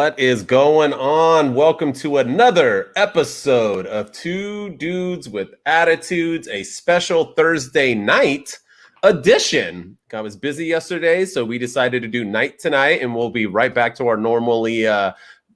What is going on? Welcome to another episode of Two Dudes with Attitudes, a special Thursday night edition. I was busy yesterday, so we decided to do night tonight, and we'll be right back to our normally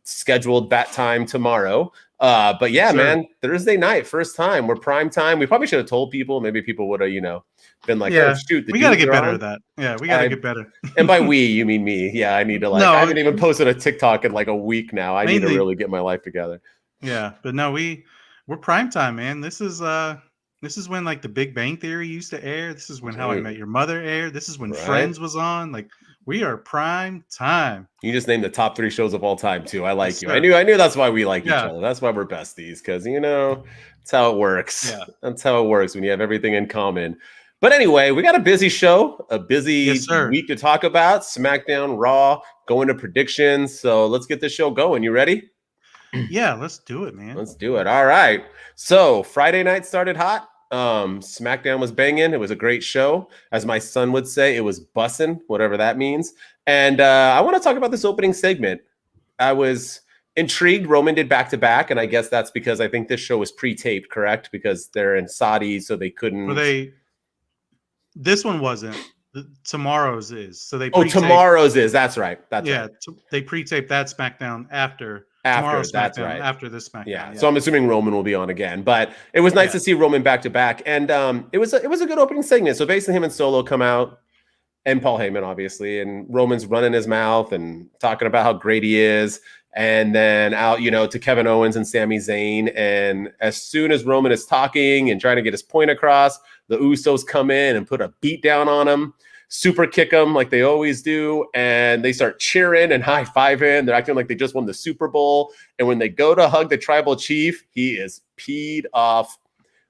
scheduled bat time tomorrow. But yeah, man, Thursday night, first time. We're prime time. We probably should have told people. Maybe people would have, been like, yeah, oh, shoot, we got to get better at that. Yeah, we got to get better. And by we, you mean me. Yeah, I need to I haven't even posted a TikTok in like a week now. I need to really get my life together. Yeah, but no, we're prime time, man. This is when like the Big Bang Theory used to air. This is when How I Met Your Mother aired. This is when Friends was on. Like, we are prime time. You just named the top 3 shows of all time too. I like you. Sir. I knew that's why we like each other. That's why we're besties, because that's how it works. Yeah. That's how it works when you have everything in common. But anyway, we got a busy show, a busy week to talk about. SmackDown, Raw, going to predictions. So let's get this show going. You ready? Yeah, let's do it, man. Let's do it. All right. So Friday night started hot. SmackDown was banging. It was a great show. As my son would say, it was bussin', whatever that means. And I want to talk about this opening segment. I was intrigued. Roman did back-to-back, and I guess that's because I think this show was pre-taped, correct? Because they're in Saudi, so they couldn't... This one wasn't. Tomorrow's is. So they tomorrow's is. That's right. They pre-taped that SmackDown after tomorrow's SmackDown, right. After this SmackDown. Yeah. So I'm assuming Roman will be on again. But it was nice to see Roman back-to-back. And it was a good opening segment. So basically him and Solo come out, and Paul Heyman, obviously, and Roman's running his mouth and talking about how great he is. And then out, to Kevin Owens and Sami Zayn. And as soon as Roman is talking and trying to get his point across, the Usos come in and put a beat down on him, super kick him like they always do. And they start cheering and high-fiving. They're acting like they just won the Super Bowl. And when they go to hug the tribal chief, he is peed off.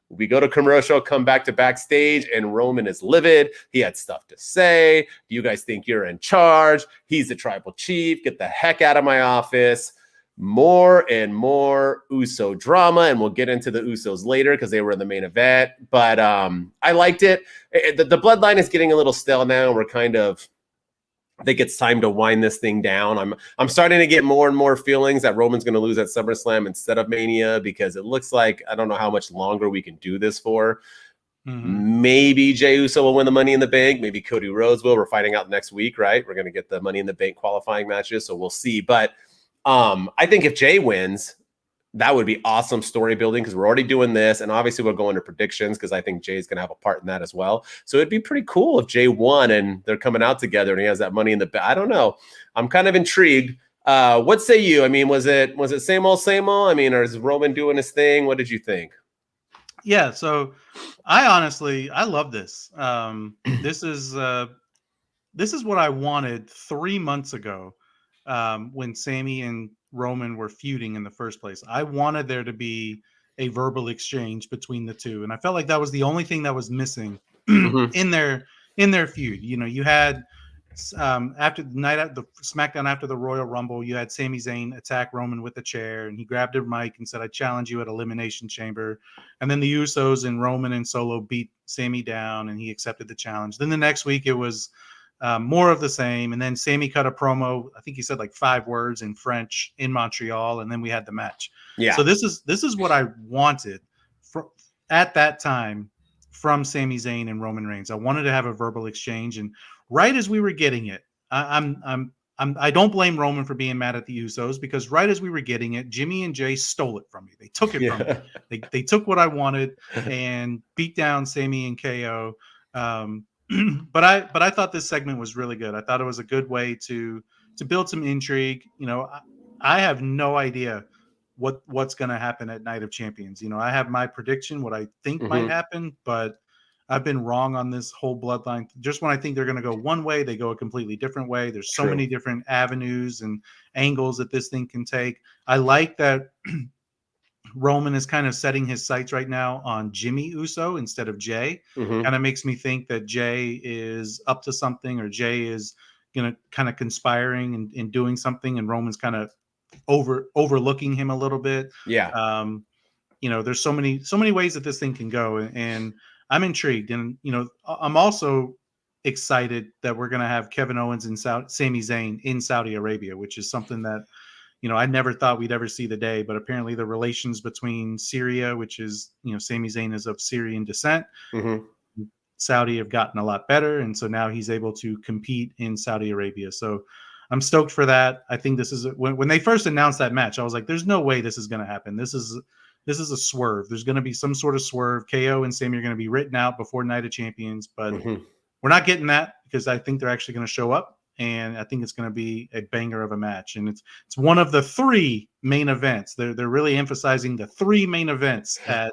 We go to commercial, come back to backstage, and Roman is livid. He had stuff to say. Do you guys think you're in charge? He's the tribal chief. Get the heck out of my office. More and more Uso drama, and we'll get into the Usos later because they were in the main event. But I liked it. The bloodline is getting a little stale now. We're I think it's time to wind this thing down. I'm starting to get more and more feelings that Roman's going to lose at SummerSlam instead of Mania, because it looks like I don't know how much longer we can do this for. Mm-hmm. Maybe Jey Uso will win the Money in the Bank. Maybe Cody Rhodes will. We're finding out next week, right? We're going to get the Money in the Bank qualifying matches, so we'll see. But I think if Jey wins, that would be awesome story building, because we're already doing this. And obviously we're going to predictions because I think Jay's going to have a part in that as well. So it'd be pretty cool if Jey won and they're coming out together and he has that Money in the Bank. I don't know. I'm kind of intrigued. What say you? I mean, was it same old, same old? I mean, or is Roman doing his thing? What did you think? Yeah. So I love this. This is what I wanted 3 months ago when Sami and Roman were feuding in the first place. I wanted there to be a verbal exchange between the two, and I felt like that was the only thing that was missing in their feud. You had after the night at the SmackDown after the Royal Rumble, you had Sami Zayn attack Roman with a chair, and he grabbed a mic and said, "I challenge you at Elimination Chamber." And then the Usos and Roman and Solo beat Sami down, and he accepted the challenge. Then the next week it was more of the same. And then Sami cut a promo. I think he said like 5 words in French in Montreal. And then we had the match. Yeah. So this is what I wanted at that time from Sami Zayn and Roman Reigns. I wanted to have a verbal exchange. And right as we were getting it, I don't blame Roman for being mad at the Usos, because right as we were getting it, Jimmy and Jay stole it from me. They took it from me. They took what I wanted and beat down Sami and KO. But I thought this segment was really good. I thought it was a good way to build some intrigue. I have no idea what's going to happen at Night of Champions. I have my prediction, what I think might happen, but I've been wrong on this whole bloodline. Just when I think they're going to go one way, they go a completely different way. There's so many different avenues and angles that this thing can take. I like that Roman is kind of setting his sights right now on Jimmy Uso instead of Jay. Kind of makes me think that Jay is up to something, or Jay is kind of conspiring and doing something, and Roman's kind of overlooking him a little bit. Yeah. There's so many ways that this thing can go, and I'm intrigued. And I'm also excited that we're going to have Kevin Owens and Sami Zayn in Saudi Arabia, which is something that I never thought we'd ever see the day, but apparently the relations between Syria, which is, Sami Zayn is of Syrian descent, Mm-hmm. Saudi have gotten a lot better. And so now he's able to compete in Saudi Arabia. So I'm stoked for that. I think this is when they first announced that match, I was like, there's no way this is going to happen. This is a swerve. There's going to be some sort of swerve. KO and Sami are going to be written out before Night of Champions, but Mm-hmm. we're not getting that because I think they're actually going to show up, and I think it's going to be a banger of a match. And it's one of the 3 main events. They're really emphasizing the 3 main events at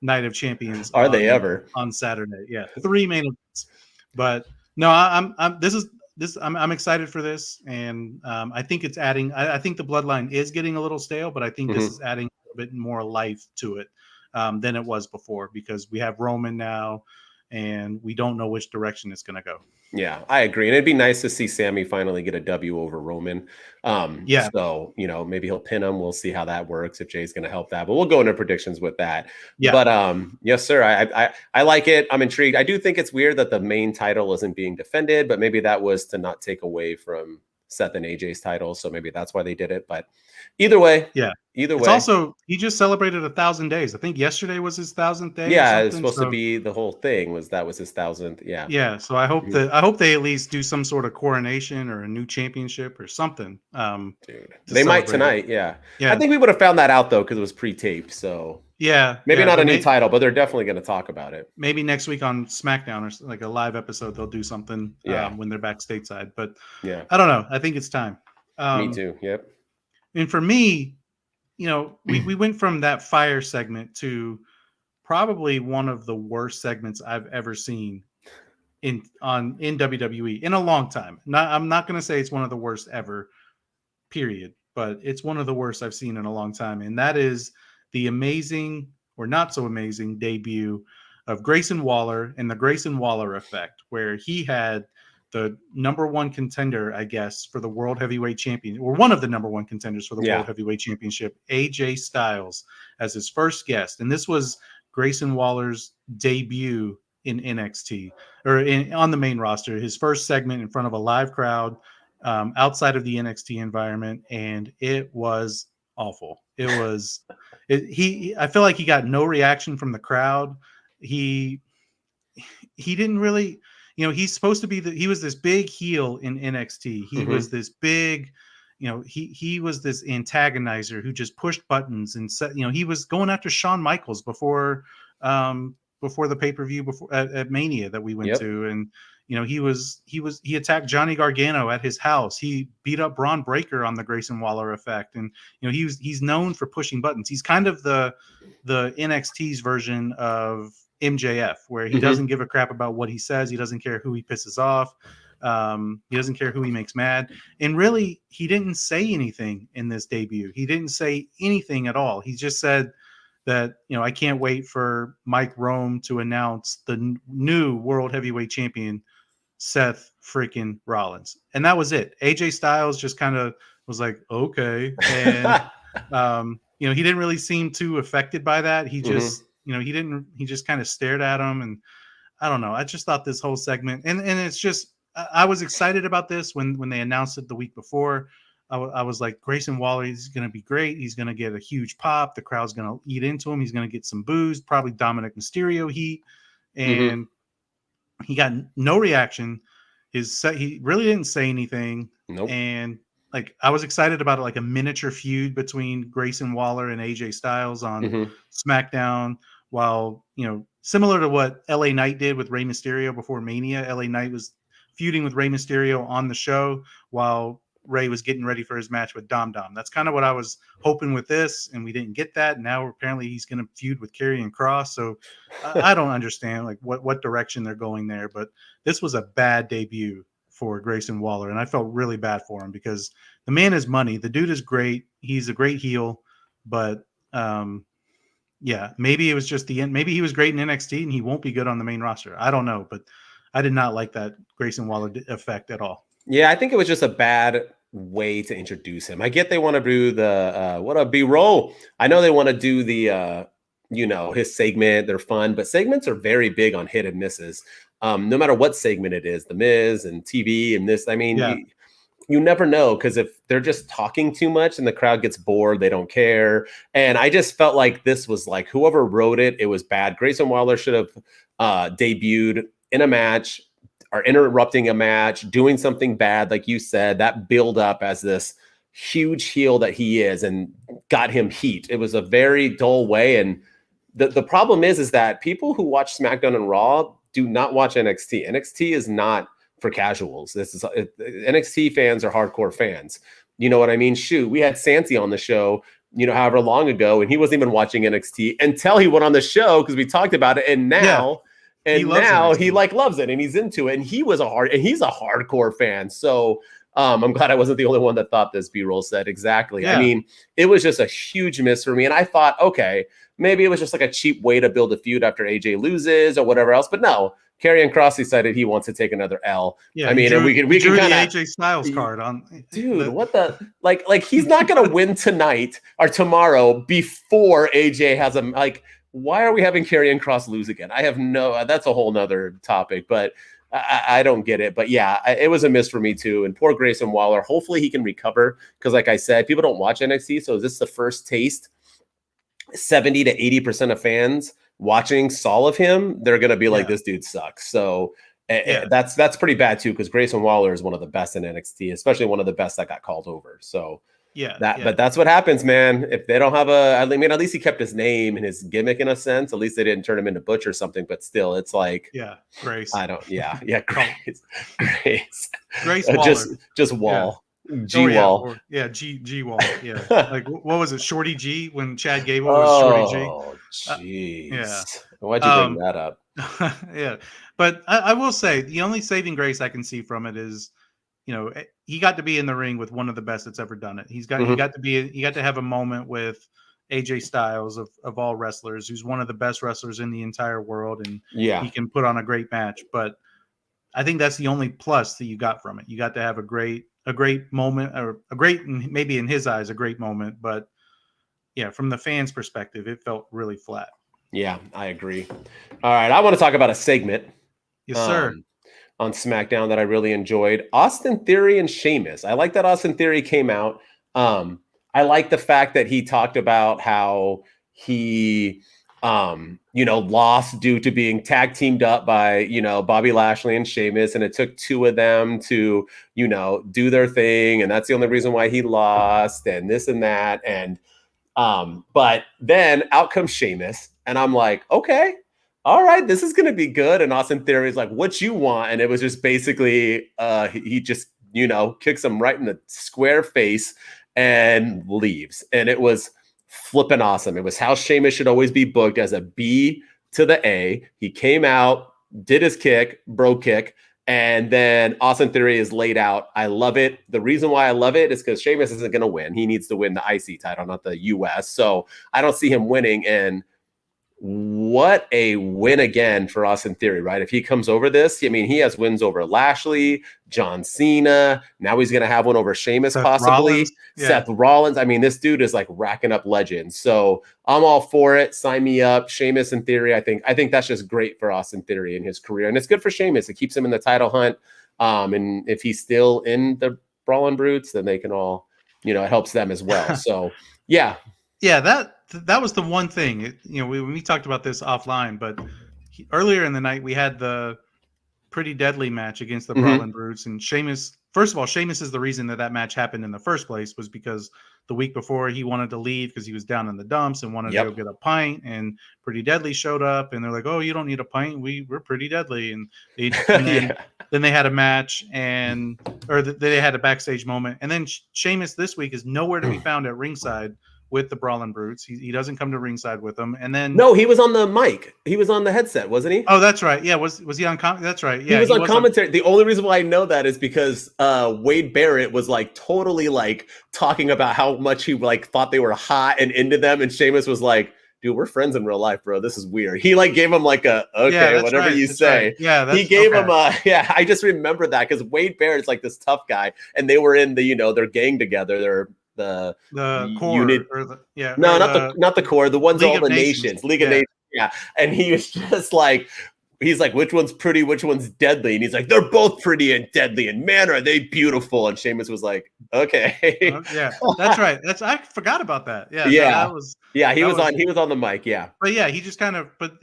Night of Champions Are they ever? on Saturday. Yeah, 3 main events. But no, I'm excited for this, and I think it's adding. I think the Bloodline is getting a little stale, but I think this is adding a bit more life to it than it was before, because we have Roman now, and we don't know which direction it's going to go. Yeah, I agree. And it'd be nice to see Sammy finally get a W over Roman. Yeah. So, maybe he'll pin him. We'll see how that works, if Jay's going to help that. But we'll go into predictions with that. Yeah. But yes, sir. I like it. I'm intrigued. I do think it's weird that the main title isn't being defended, but maybe that was to not take away from Seth and AJ's title. So maybe that's why they did it. But either way. Yeah. Either it's way. Also, he just celebrated 1,000 days. I think yesterday was his 1,000th day. Yeah, it's supposed to be the whole thing. That was his 1,000th. Yeah. Yeah. So I hope they at least do some sort of coronation or a new championship or something. Dude, they might tonight. Yeah. Yeah. I think we would have found that out though, because it was pre-taped. So yeah, maybe not a new title, but they're definitely going to talk about it. Maybe next week on SmackDown or like a live episode, they'll do something when they're back stateside. But yeah, I don't know. I think it's time. Me too. Yep. And for me, we went from that fire segment to probably one of the worst segments I've ever seen in WWE in a long time. I'm not going to say it's one of the worst ever, period, but it's one of the worst I've seen in a long time. And that is the amazing or not so amazing debut of Grayson Waller and the Grayson Waller effect, where he had the number 1 contender, I guess, for the World Heavyweight Champion, or one of the number 1 contenders for the World Heavyweight Championship, AJ Styles, as his first guest. And this was Grayson Waller's debut in NXT, or on the main roster, his first segment in front of a live crowd outside of the NXT environment. And it was awful. It was, I feel like he got no reaction from the crowd. He didn't really, he's supposed to be he was this big heel in NXT. He was this big, he was this antagonizer who just pushed buttons and said, he was going after Shawn Michaels before the pay-per-view at Mania that we went to. And, he attacked Johnny Gargano at his house. He beat up Braun Breaker on the Grayson Waller effect. And, he's known for pushing buttons. He's kind of the NXT's version of MJF, where he doesn't give a crap about what he says. He doesn't care who he pisses off. He doesn't care who he makes mad. And really, he didn't say anything in this debut. He didn't say anything at all. He just said that, I can't wait for Mike Rome to announce the new World Heavyweight Champion, Seth freaking Rollins. And that was it. AJ Styles just kind of was like, okay. And, he didn't really seem too affected by that. He just, he just kind of stared at him. And I don't know. I just thought this whole segment, and it's just, I was excited about this when they announced it the week before. I was like, Grayson Waller, he's going to be great. He's going to get a huge pop. The crowd's going to eat into him. He's going to get some boos, probably Dominic Mysterio heat. And he got no reaction. He really didn't say anything. Nope. And like, I was excited about it, like a miniature feud between Grayson Waller and AJ Styles on SmackDown, while, similar to what LA Knight did with Rey Mysterio before Mania. LA Knight was feuding with Rey Mysterio on the show while Rey was getting ready for his match with Dom Dom. That's kind of what I was hoping with this, and we didn't get that. Now apparently he's going to feud with Karrion Kross. So I don't understand like what direction they're going there, but this was a bad debut for Grayson Waller, and I felt really bad for him because the man is money. The dude is great. He's a great heel, but yeah, maybe it was just the end. Maybe he was great in NXT and he won't be good on the main roster. I don't know, but I did not like that Grayson Waller effect at all. Yeah, I think it was just a bad way to introduce him. I get they want to do the what a B-roll. I know they want to do the his segment. They're fun, but segments are very big on hit and misses. No matter what segment it is, The Miz and TV and this. I mean, you never know, because if they're just talking too much and the crowd gets bored, they don't care. And I just felt like this was like whoever wrote it, it was bad. Grayson Waller should have debuted in a match or interrupting a match, doing something bad, like you said, that build up as this huge heel that he is and got him heat. It was a very dull way. And the problem is that people who watch SmackDown and Raw do not watch NXT. NXT is not for casuals. NXT fans are hardcore fans. You know what I mean? Shoot, we had Santi on the show, however long ago, and he wasn't even watching NXT until he went on the show because we talked about it. And now, he loves it and he's into it. And he's a hardcore fan. So I'm glad I wasn't the only one that thought this. B-roll said exactly. Yeah. I mean, it was just a huge miss for me. And I thought, okay, maybe it was just like a cheap way to build a feud after AJ loses or whatever else. But no, Karrion Kross decided he wants to take another L. Yeah, I mean, we can kind of AJ Styles card on. Dude, what the like? He's not gonna win tonight or tomorrow before AJ has a like. Why are we having Karrion Kross lose again? I have no. That's a whole nother topic, but I don't get it. But yeah, it was a miss for me too. And poor Grayson Waller. Hopefully he can recover because, like I said, people don't watch NXT, so is this the first taste? 70 to 80% of fans watching Saul of him, they're going to be like, this dude sucks. So that's pretty bad too, because Grayson Waller is one of the best in NXT, especially one of the best that got called over. So but that's what happens, man. If they don't have I mean, at least he kept his name and his gimmick in a sense. At least they didn't turn him into Butch or something, but still it's like, Grace. Grace Waller. just Wall. G Wall. G Wall. Yeah. Like, what was it? Shorty G when Chad Gable was Shorty G? Oh, jeez. Why'd you bring that up? Yeah. But I will say the only saving grace I can see from it is, he got to be in the ring with one of the best that's ever done it. He got to have a moment with AJ Styles of all wrestlers, who's one of the best wrestlers in the entire world. And he can put on a great match. But I think that's the only plus that you got from it. You got to have a great moment, or maybe in his eyes, a great moment. But from the fans' perspective, it felt really flat. Yeah, I agree. All right. I want to talk about a segment. Yes, sir. On SmackDown that I really enjoyed. Austin Theory and Sheamus. I like that Austin Theory came out. I like the fact that he talked about how he lost due to being tag teamed up by, Bobby Lashley and Sheamus. And it took two of them to, do their thing. And that's the only reason why he lost and this and that. And, but then out comes Sheamus and I'm like, okay, all right, this is going to be good. And Austin Theory is like, what you want? And it was just basically, he just, kicks him right in the square face and leaves. And it was flipping awesome. It was how Sheamus should always be booked, as a B to the A. He came out, did his kick, bro kick, and then Austin Theory is laid out. I love it. The reason why I love it is because Sheamus isn't going to win. He needs to win the IC title, not the US. So I don't see him winning. And what a win again for Austin Theory, right? If he comes over this, I mean, he has wins over Lashley, John Cena. Now he's going to have one over Sheamus, possibly. Seth Rollins. I mean, this dude is like racking up legends. So I'm all for it. Sign me up. Sheamus and Theory. I think that's just great for Austin Theory in his career. And it's good for Sheamus. It keeps him in the title hunt. And if he's still in the Brawling Brutes, then they can all, it helps them as well. So yeah. Yeah, that was the one thing. We talked about this offline, but earlier in the night we had the Pretty Deadly match against the Brawling Brutes, and Sheamus. First of all, Sheamus is the reason that match happened in the first place, was because the week before he wanted to leave because he was down in the dumps and wanted to go get a pint, and Pretty Deadly showed up, and they're like, "Oh, you don't need a pint. We're Pretty Deadly," and then they had a match, they had a backstage moment, and then Sheamus this week is nowhere to be found at ringside with the Brawling Brutes. He doesn't come to ringside with them. And then no, he was on the mic. He was on the headset, wasn't he? Oh, that's right. Yeah, was he on that's right. Yeah, he was on commentary. The only reason why I know that is because Wade Barrett was like totally like talking about how much he like thought they were hot and into them, and Sheamus was like, dude, we're friends in real life, bro. This is weird. He like gave him like whatever you say. Right. Yeah, he gave him I just remember that because Wade Barrett's like this tough guy, and they were in the their gang together. They're the core unit, not the core, the ones League all the Nations, League of Nations, and he was just like, he's like, which one's pretty, which one's deadly? And he's like, they're both pretty and deadly, and man, are they beautiful. And Sheamus was like, okay. Yeah, that's right. I forgot about that. Yeah, Yeah. that was He was on the mic. Yeah. But yeah, he just kind of but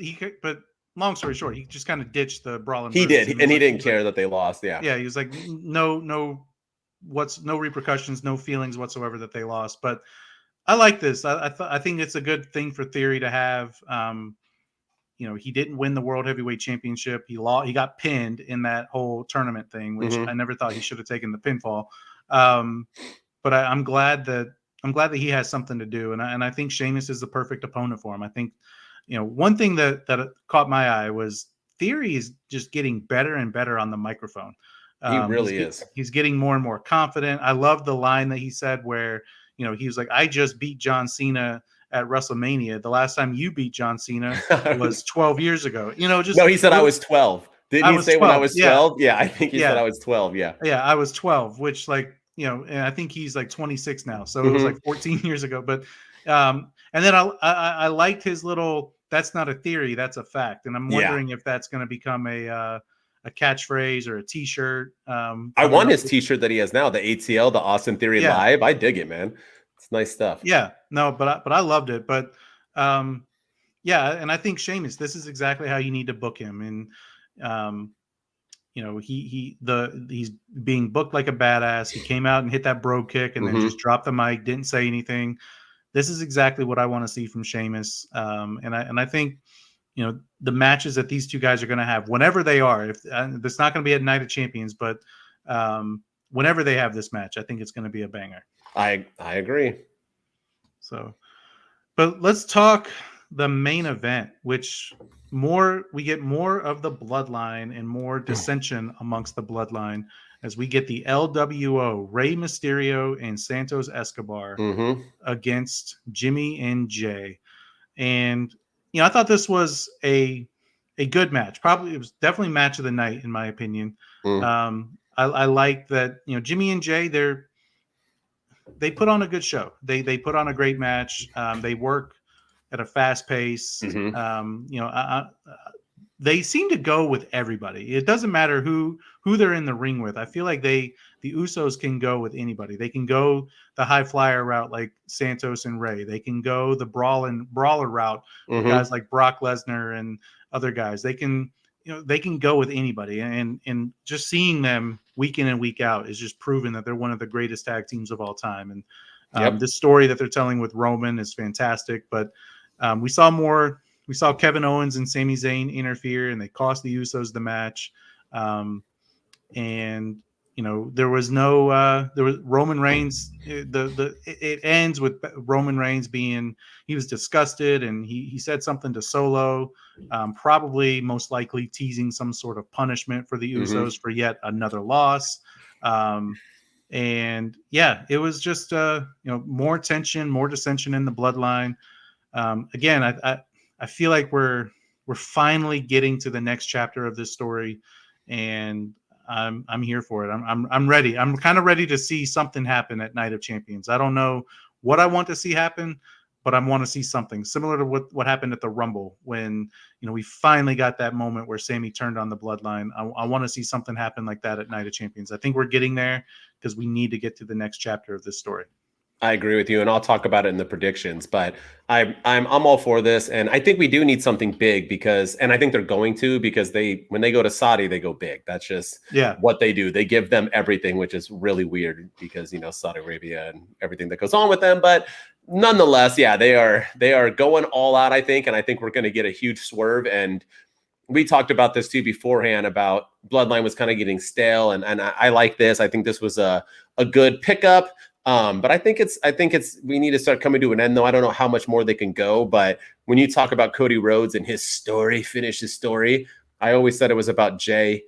long story short, he just kind of ditched the Brawling He Brutes. did, and he didn't care that they lost. Yeah. Yeah, he was like, no no repercussions, no feelings whatsoever that they lost. But I like this. I think it's a good thing for Theory to have. He didn't win the World Heavyweight Championship. He got pinned in that whole tournament thing, which I never thought he should have taken the pinfall. But I'm glad that he has something to do, and I think Sheamus is the perfect opponent for him. I think, one thing that caught my eye was Theory is just getting better and better on the microphone. He really is. He's getting more and more confident. I love the line that he said where, he was like, I just beat John Cena at WrestleMania. The last time you beat John Cena was 12 years ago. No, he said I was 12. Didn't he say 12, when I was 12? Yeah, I think he said I was 12. Yeah. Yeah, I was 12, which and I think he's like 26 now. So it was like 14 years ago. But and then I liked his little, that's not a theory, that's a fact. And I'm wondering if that's going to become a catchphrase or a t-shirt. I want his t-shirt that he has now, the ATL, the Austin Theory Live. I dig it, man. It's nice stuff. Yeah, no, but I loved it. But yeah, and I think Sheamus, this is exactly how you need to book him. And he's being booked like a badass. He came out and hit that bro kick and then just dropped the mic, didn't say anything. This is exactly what I want to see from Sheamus. And I think, the matches that these two guys are going to have, whenever they are, if it's not going to be at Night of Champions, but whenever they have this match, I think it's going to be a banger. I agree. So, but let's talk the main event, which we get more of the bloodline and more dissension amongst the bloodline as we get the LWO, Rey Mysterio and Santos Escobar against Jimmy and Jay. And, I thought this was a good match. Probably it was definitely match of the night, in my opinion. I like that, Jimmy and Jay, they put on a good show. They put on a great match. They work at a fast pace. They seem to go with everybody. It doesn't matter who they're in the ring with. I feel like the Usos can go with anybody. They can go the high flyer route like Santos and Rey. They can go the brawler route with guys like Brock Lesnar and other guys. They can go with anybody. And just seeing them week in and week out is just proving that they're one of the greatest tag teams of all time. And this story that they're telling with Roman is fantastic. But we saw Kevin Owens and Sami Zayn interfere, and they cost the Usos the match. And there was Roman Reigns. It ends with Roman Reigns he was disgusted, and he said something to Solo, probably most likely teasing some sort of punishment for the Usos for yet another loss. And yeah, it was just more tension, more dissension in the bloodline. Again, I feel like we're finally getting to the next chapter of this story, and I'm here for it. I'm ready. I'm kind of ready to see something happen at Night of Champions. I don't know what I want to see happen, but I want to see something similar to what happened at the Rumble when we finally got that moment where Sami turned on the bloodline. I want to see something happen like that at Night of Champions. I think we're getting there because we need to get to the next chapter of this story. I agree with you, and I'll talk about it in the predictions. But I'm all for this, and I think we do need something big and I think they're going to, because when they go to Saudi, they go big. That's just what they do. They give them everything, which is really weird because Saudi Arabia and everything that goes on with them. But nonetheless, they are going all out. I think, and I think we're going to get a huge swerve. And we talked about this too beforehand about Bloodline was kind of getting stale, and I like this. I think this was a good pickup. But I think we need to start coming to an end, though. I don't know how much more they can go. But when you talk about Cody Rhodes and finish his story, I always said it was about Jay.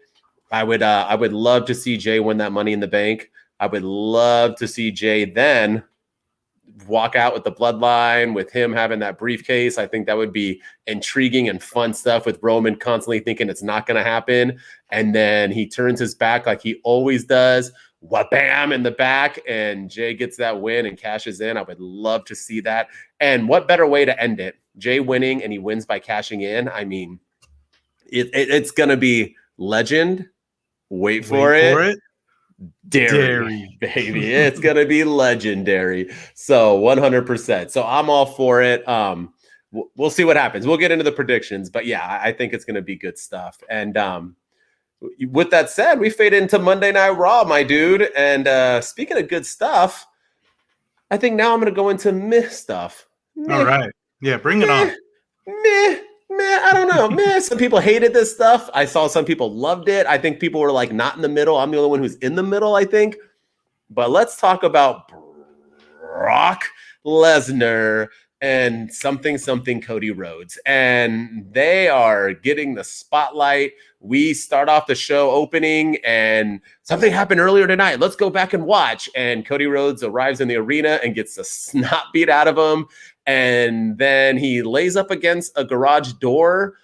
I would love to see Jay win that Money in the Bank. I would love to see Jay then walk out with the bloodline, with him having that briefcase. I think that would be intriguing and fun stuff, with Roman constantly thinking it's not going to happen. And then he turns his back like he always does. Wha-bam in the back, and Jay gets that win and cashes in. I would love to see that. And what better way to end it? Jay winning, and he wins by cashing in. I mean, it's gonna be legend. Wait for Wait for it. it. Dairy, baby. It's gonna be legendary. So 100%. So I'm all for it. We'll see what happens. We'll get into the predictions, but yeah, I think it's gonna be good stuff. And with that said, we fade into Monday Night Raw, my dude. And speaking of good stuff, I think now I'm gonna go into meh stuff. Meh, All right. Yeah, bring it on. meh. I don't know. Some people hated this stuff. I saw some people loved it. I think people were like not in the middle. I'm the only one who's in the middle, I think. But let's talk about Brock Lesnar and something Cody Rhodes. And they are getting the spotlight. We start off the show opening and something happened earlier tonight. Let's go back and watch. And Cody Rhodes arrives in the arena and gets the snot beat out of him. And then he lays up against a garage door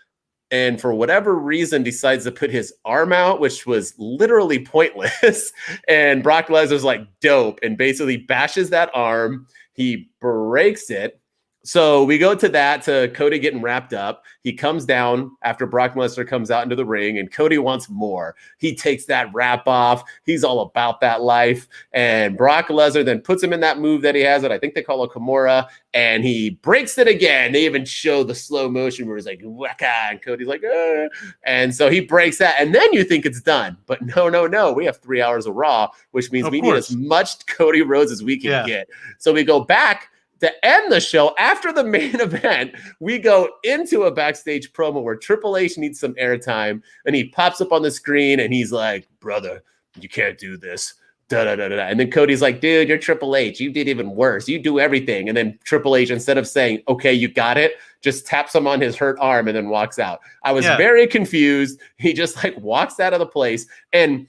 and for whatever reason decides to put his arm out, which was literally pointless. And Brock Lesnar's like dope and basically bashes that arm. He breaks it. So we go to Cody getting wrapped up. He comes down after Brock Lesnar comes out into the ring, and Cody wants more. He takes that wrap off. He's all about that life. And Brock Lesnar then puts him in that move that he has that I think they call a Kimura, and he breaks it again. They even show the slow motion where he's like, waka, and Cody's like, ah. And so he breaks that, and then you think it's done. But no. We have 3 hours of Raw, which means we need as much Cody Rhodes as we can get. So we go back to end the show after the main event. We go into a backstage promo where Triple H needs some airtime, and he pops up on the screen and he's like, brother, you can't do this. And then Cody's like, dude, you're Triple H. You did even worse. You do everything. And then Triple H, instead of saying, okay, you got it, just taps him on his hurt arm and then walks out. I was very confused. He just like walks out of the place. And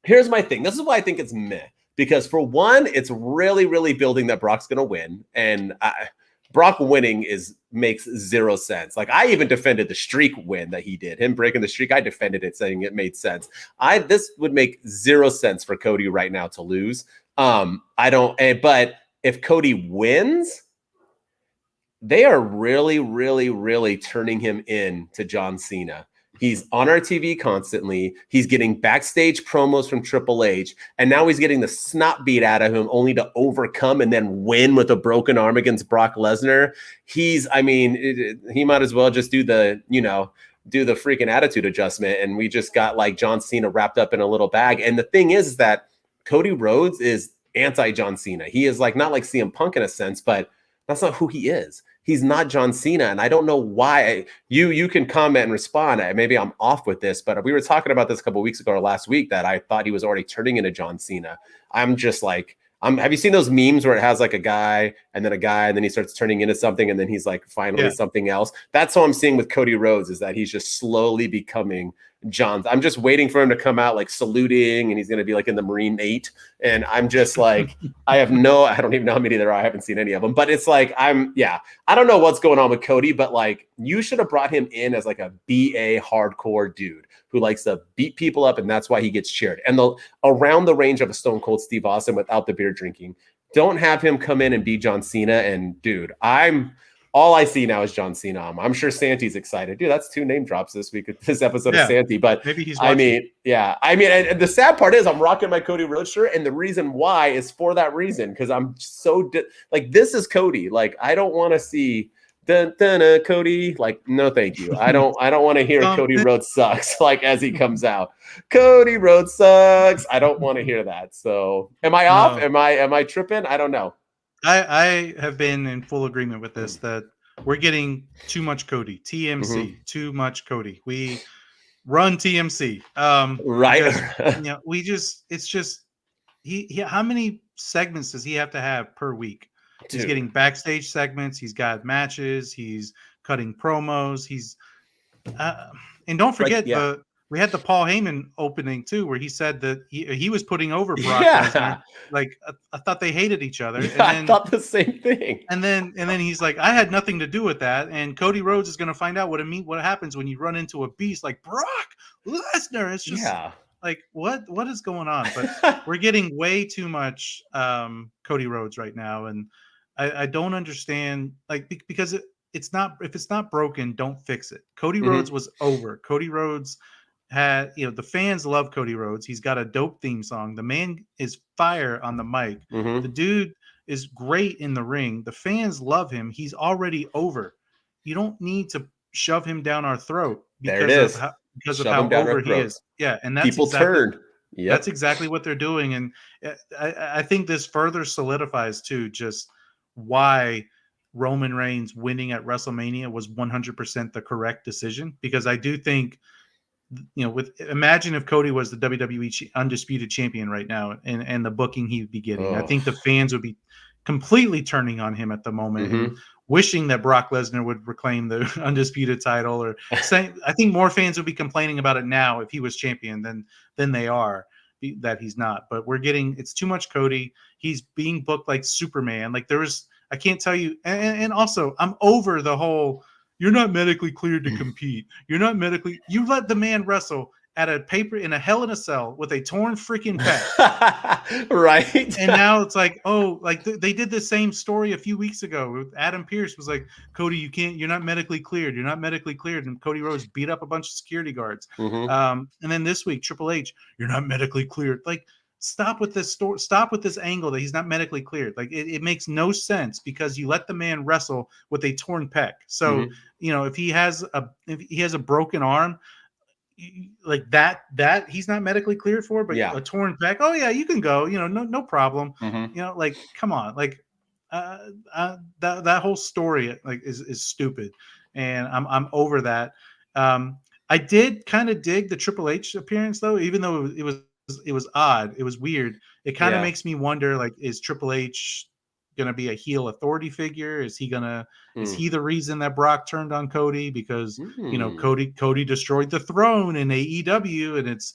here's my thing. This is why I think it's meh. Because for one, it's really, really building that Brock's going to win. And Brock winning makes zero sense. Like I even defended the streak win that he did. Him breaking the streak, I defended it saying it made sense. This would make zero sense for Cody right now to lose. But if Cody wins, they are really, really, really turning him in to John Cena. He's on our TV constantly. He's getting backstage promos from Triple H, and now he's getting the snot beat out of him only to overcome and then win with a broken arm against Brock Lesnar. He might as well just do the freaking attitude adjustment, and we just got like John Cena wrapped up in a little bag. And the thing is that Cody Rhodes is anti-John Cena. He is like not like CM Punk in a sense, but that's not who he is. He's not John Cena, and I don't know why. You can comment and respond. Maybe I'm off with this, but we were talking about this a couple of weeks ago or last week that I thought he was already turning into John Cena. I'm just like, have you seen those memes where it has like a guy and then he starts turning into something and then he's like finally something else? That's what I'm seeing with Cody Rhodes, is that he's just slowly becoming John. I'm just waiting for him to come out like saluting, and he's going to be like in the Marine 8. And I'm just like, I don't even know how many there are. I haven't seen any of them, but it's like, I don't know what's going on with Cody, but like you should have brought him in as like a BA hardcore dude who likes to beat people up, and that's why he gets cheered. And around the range of a Stone Cold Steve Austin without the beer drinking. Don't have him come in and be John Cena. And dude, all I see now is John Cena. I'm sure Santi's excited. Dude, that's 2 name drops this week, this episode of Santi. But maybe he's watching. And the sad part is I'm rocking my Cody Rhodes shirt, and the reason why is for that reason, because I'm so like, this is Cody. Like, I don't want to see Cody. Like, no, thank you. I don't want to hear Cody Rhodes sucks like as he comes out. Cody Rhodes sucks. I don't want to hear that. So, am I off? Am I tripping? I don't know. I have been in full agreement with this, that we're getting too much Cody. TMC, too much Cody. We run TMC. Right. It's just he how many segments does he have to have per week? He's Dude. getting backstage segments. He's got matches. He's cutting promos. And don't forget we had the Paul Heyman opening too, where he said that he was putting over Brock Lesnar. Like I thought they hated each other. Yeah, and then, I thought the same thing. And then he's like, I had nothing to do with that. And Cody Rhodes is going to find out what happens when you run into a beast like Brock Lesnar. It's just like what is going on? But we're getting way too much Cody Rhodes right now, and I don't understand, like, because it's not, if it's not broken, don't fix it. Cody Mhm. Rhodes was over. Cody Rhodes had, the fans love Cody Rhodes. He's got a dope theme song. The man is fire on the mic. The Mhm. dude is great in the ring. The fans love him. He's already over. You don't need to shove him down our throat There it because of is. how Shove them down over our he is. throats. Yeah, and People turned. that's Yep. exactly what they're doing. And I think this further solidifies too just why Roman Reigns winning at WrestleMania was 100% the correct decision, because I do think, with, imagine if Cody was the WWE undisputed champion right now, and the booking he would be getting. I Oh. think the fans would be completely turning on him at the moment and Mhm. wishing that Brock Lesnar would reclaim the undisputed title, or saying, I think more fans would be complaining about it now if he was champion than they are that he's not. But it's too much Cody. He's being booked like Superman. Like I can't tell you. And also, I'm over the whole, you're not medically cleared to compete. You let the man wrestle at a paper in a Hell in a Cell with a torn freaking pec. Right. And now it's like, oh, like they did the same story a few weeks ago. Adam Pearce was like, Cody, you're not medically cleared. You're not medically cleared. And Cody Rhodes beat up a bunch of security guards. Mhm. And then this week, Triple H, you're not medically cleared. Like, stop with this story. Stop with this angle that he's not medically cleared. Like, it makes no sense, because you let the man wrestle with a torn pec. So, Mhm. if he has a broken arm, like that he's not medically cleared for, but Yeah. a torn pec, oh yeah, you can go, no problem. Mhm. Like, come on, like, that whole story, like, is stupid, and I'm over that. I did kind of dig the Triple H appearance though, even though it was odd, it was weird. It kind of Yeah. makes me wonder, like, is Triple H gonna be a heel authority figure? Is he the reason that Brock turned on Cody? Because Mm. Cody destroyed the throne in AEW, and it's,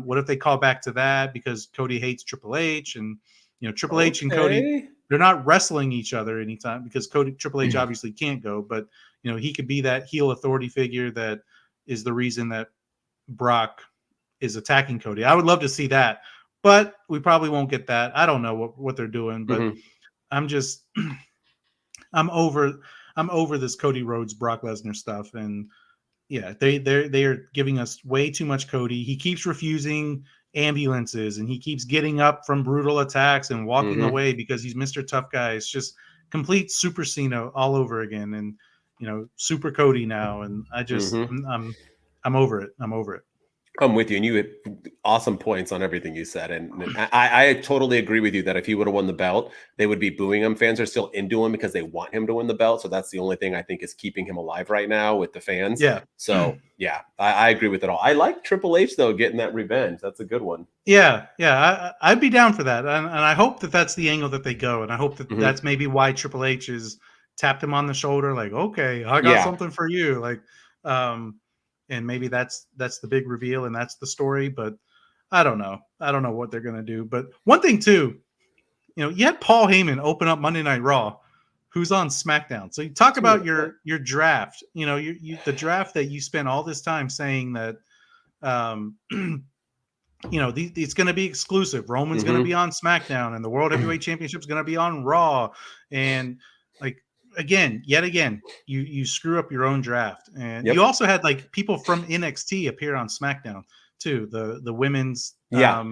what if they call back to that because Cody hates Triple H, and Triple H and Cody, Okay. they're not wrestling each other anytime, because Triple H obviously can't go, but he could be that heel authority figure that is the reason that Brock is attacking Cody. I would love to see that, but we probably won't get that. I don't know what they're doing, but Mhm. I'm just I'm over this Cody Rhodes Brock Lesnar stuff. And yeah, they are giving us way too much Cody. He keeps refusing ambulances, and he keeps getting up from brutal attacks and walking Mhm. away because he's Mr. Tough Guy. It's just complete Super Cena all over again, and Super Cody now. And Mhm. I'm over it. I'm over it. I'm with you, and you had awesome points on everything you said, and I totally agree with you that if he would have won the belt, they would be booing him. Fans are still into him because they want him to win the belt, so that's the only thing I think is keeping him alive right now with the fans. Yeah. So yeah, I agree with it all. I like Triple H though getting that revenge. That's a good one. Yeah, I'd be down for that, and I hope that that's the angle that they go, and I hope that Mhm. that's maybe why Triple H is tapped him on the shoulder, like, okay, I got Yeah. something for you, like, and maybe that's the big reveal, and that's the story. But I don't know what they're gonna do. But one thing too, you had Paul Heyman open up Monday Night Raw, who's on SmackDown. So you talk That's a about good point. your draft, the draft that you spent all this time saying that. Um, it's going to be exclusive. Roman's going to be Mhm. on SmackDown, and the World Heavyweight Championship is going to be on Raw. And like, yet again, you screw up your own draft. And you Yep. also had like people from NXT appear on SmackDown too. The women's Yeah.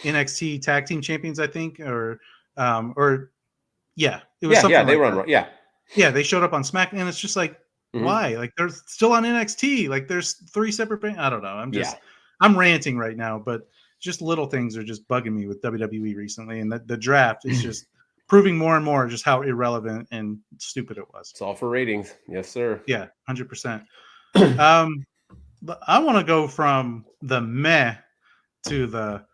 NXT tag team champions, I think, or yeah, it was Yeah. Yeah. something They like run. that. Yeah. Yeah, they showed up on SmackDown, and it's just like, Mhm. why? Like, they're still on NXT. Like, there's three separate. I don't know. Yeah. I'm ranting right now, but just little things are just bugging me with WWE recently, and the draft is just proving more and more just how irrelevant and stupid it was. It's all for ratings. Yes, sir. Yeah, 100%. But I want to go from the meh to the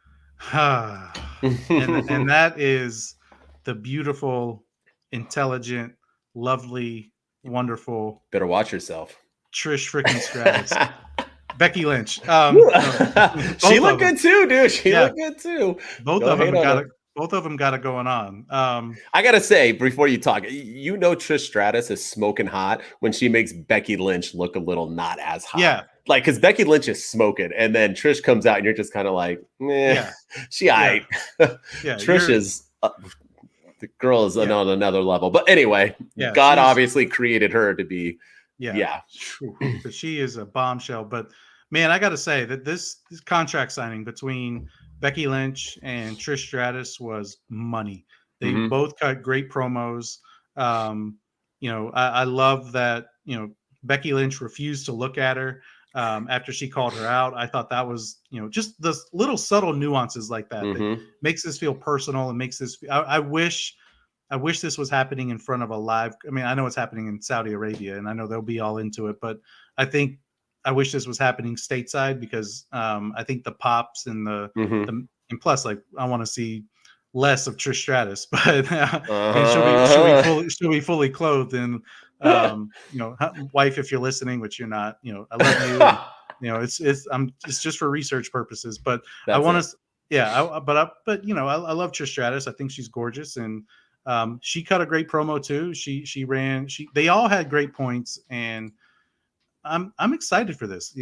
and that is the beautiful, intelligent, lovely, wonderful Better watch yourself. Trish freaking Stratus, Becky Lynch. No, She both of looked them. good too, dude. She Yeah, looked good too. both Don't of hate them on got her. it. Both of them got it going on. I gotta say, before you talk, Trish Stratus is smoking hot when she makes Becky Lynch look a little not as hot. Yeah, Like, because Becky Lynch is smoking, and then Trish comes out, and you're just kind of like, eh, yeah, she yeah, aight. yeah. Trish is the girl is on another level. But anyway, God obviously created her to be. Yeah. But she is a bombshell. But man, I got to say that this contract signing between Becky Lynch and Trish Stratus was money. They both cut great promos. I love that, Becky Lynch refused to look at her after she called her out. I thought that was, just the little subtle nuances like that that makes this feel personal and makes this. I wish this was happening in front of a live. I mean, I know it's happening in Saudi Arabia, and I know they'll be all into it, but I wish this was happening stateside because I think the pops and and plus, like, I want to see less of Trish Stratus, but and she'll be fully clothed and wife, if you're listening, which you're not, I love you. And, it's just for research purposes, but I want to. Yeah, I love Trish Stratus. I think she's gorgeous, and she cut a great promo too. They all had great points, and I'm excited for this.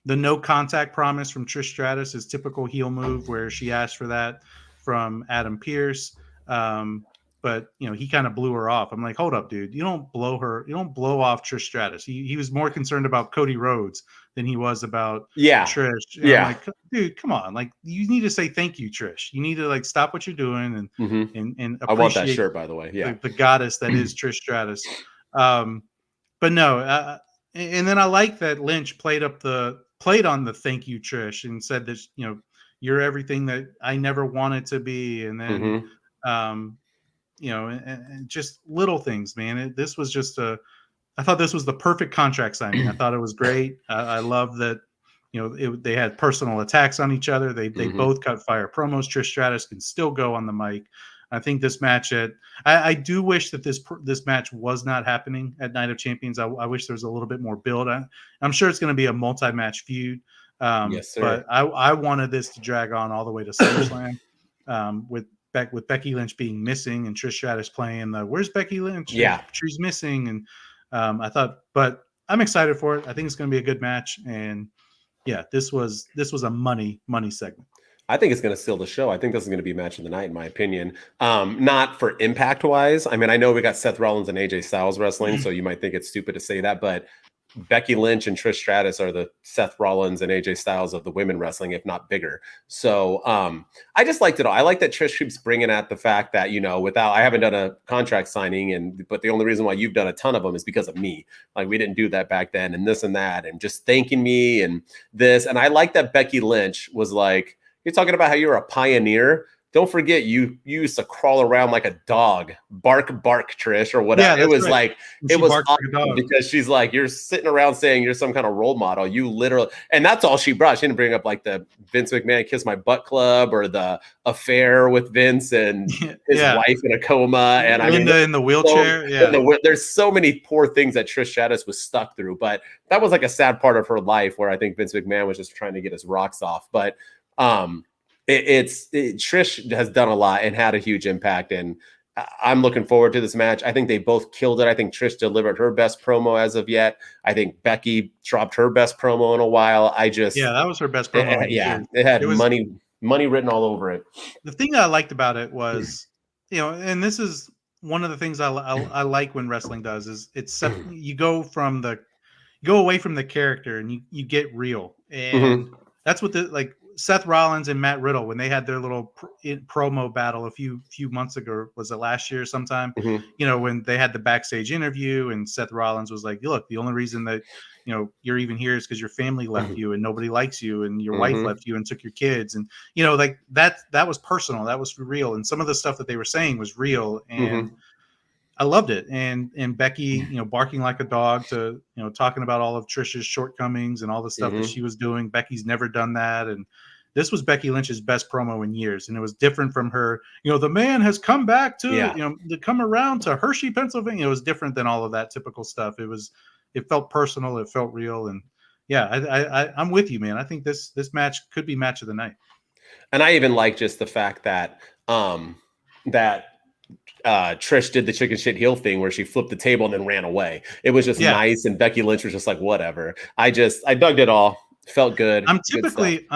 The no contact promise from Trish Stratus is typical heel move where she asked for that from Adam Pearce. But he kind of blew her off. I'm like, hold up, dude. You don't blow off Trish Stratus. He was more concerned about Cody Rhodes than he was about Trish. And I'm like, dude, come on. Like, you need to say thank you, Trish. You need to, like, stop what you're doing and appreciate I want that shirt, by the way. Yeah. The goddess that is Trish Stratus. But no, and then I like that Lynch played on the thank you, Trish, and said that, you're everything that I never wanted to be. And then, and just little things, man. This was just I thought this was the perfect contract signing. I thought it was great. I love that, they had personal attacks on each other. They both cut fire promos. Trish Stratus can still go on the mic. I think this match I do wish that this match was not happening at Night of Champions. I wish there was a little bit more build. I'm sure it's going to be a multi-match feud. Yes, sir. But I wanted this to drag on all the way to SummerSlam with Becky Lynch being missing and Trish Stratus playing where's Becky Lynch? Yeah. She's missing. And I thought, but I'm excited for it. I think it's going to be a good match. And yeah, this was a money segment. I think it's going to steal the show. I think this is going to be match of the night, in my opinion. Not for impact wise. I mean, I know we got Seth Rollins and AJ Styles wrestling, so you might think it's stupid to say that, but Becky Lynch and Trish Stratus are the Seth Rollins and AJ Styles of the women wrestling, if not bigger. So I just liked it all. I like that Trish keeps bringing at the fact that, I haven't done a contract signing, but the only reason why you've done a ton of them is because of me. Like, we didn't do that back then, and this and that, and just thanking me and this. And I like that Becky Lynch was like, you're talking about how you're a pioneer. Don't forget, you used to crawl around like a dog, bark, Trish, or whatever. Yeah, it was right. Like, it was awesome because she's like, you're sitting around saying you're some kind of role model. You literally, and that's all she brought. She didn't bring up like the Vince McMahon Kiss My Butt Club or the affair with Vince and his wife in a coma. And Linda in the wheelchair. There's so many poor things that Trish Stratus was stuck through, but that was like a sad part of her life where I think Vince McMahon was just trying to get his rocks off. But, Trish has done a lot and had a huge impact, and I'm looking forward to this match. I think they both killed it. I think Trish delivered her best promo as of yet. I think Becky dropped her best promo in a while. That was her best promo. It had money written all over it. The thing that I liked about it was, and this is one of the things I like when wrestling does is you go away from the character and you get real, and that's what Seth Rollins and Matt Riddle, when they had their little promo battle a few months ago, was it last year sometime? When they had the backstage interview and Seth Rollins was like, look, the only reason that, you're even here is because your family left you and nobody likes you and your wife left you and took your kids. And, like that was personal. That was real. And some of the stuff that they were saying was real. And I loved it. And Becky, barking like a dog to, talking about all of Trish's shortcomings and all the stuff that she was doing. Becky's never done that. And this was Becky Lynch's best promo in years. And it was different from her, the man has come back to, to come around to Hershey, Pennsylvania. It was different than all of that typical stuff. It felt personal. It felt real. And I'm with you, man. I think this match could be match of the night. And I even like just the fact that, Trish did the chicken shit heel thing where she flipped the table and then ran away. It was just nice, and Becky Lynch was just like, whatever. I dug it all. Felt good. I'm Good stuff.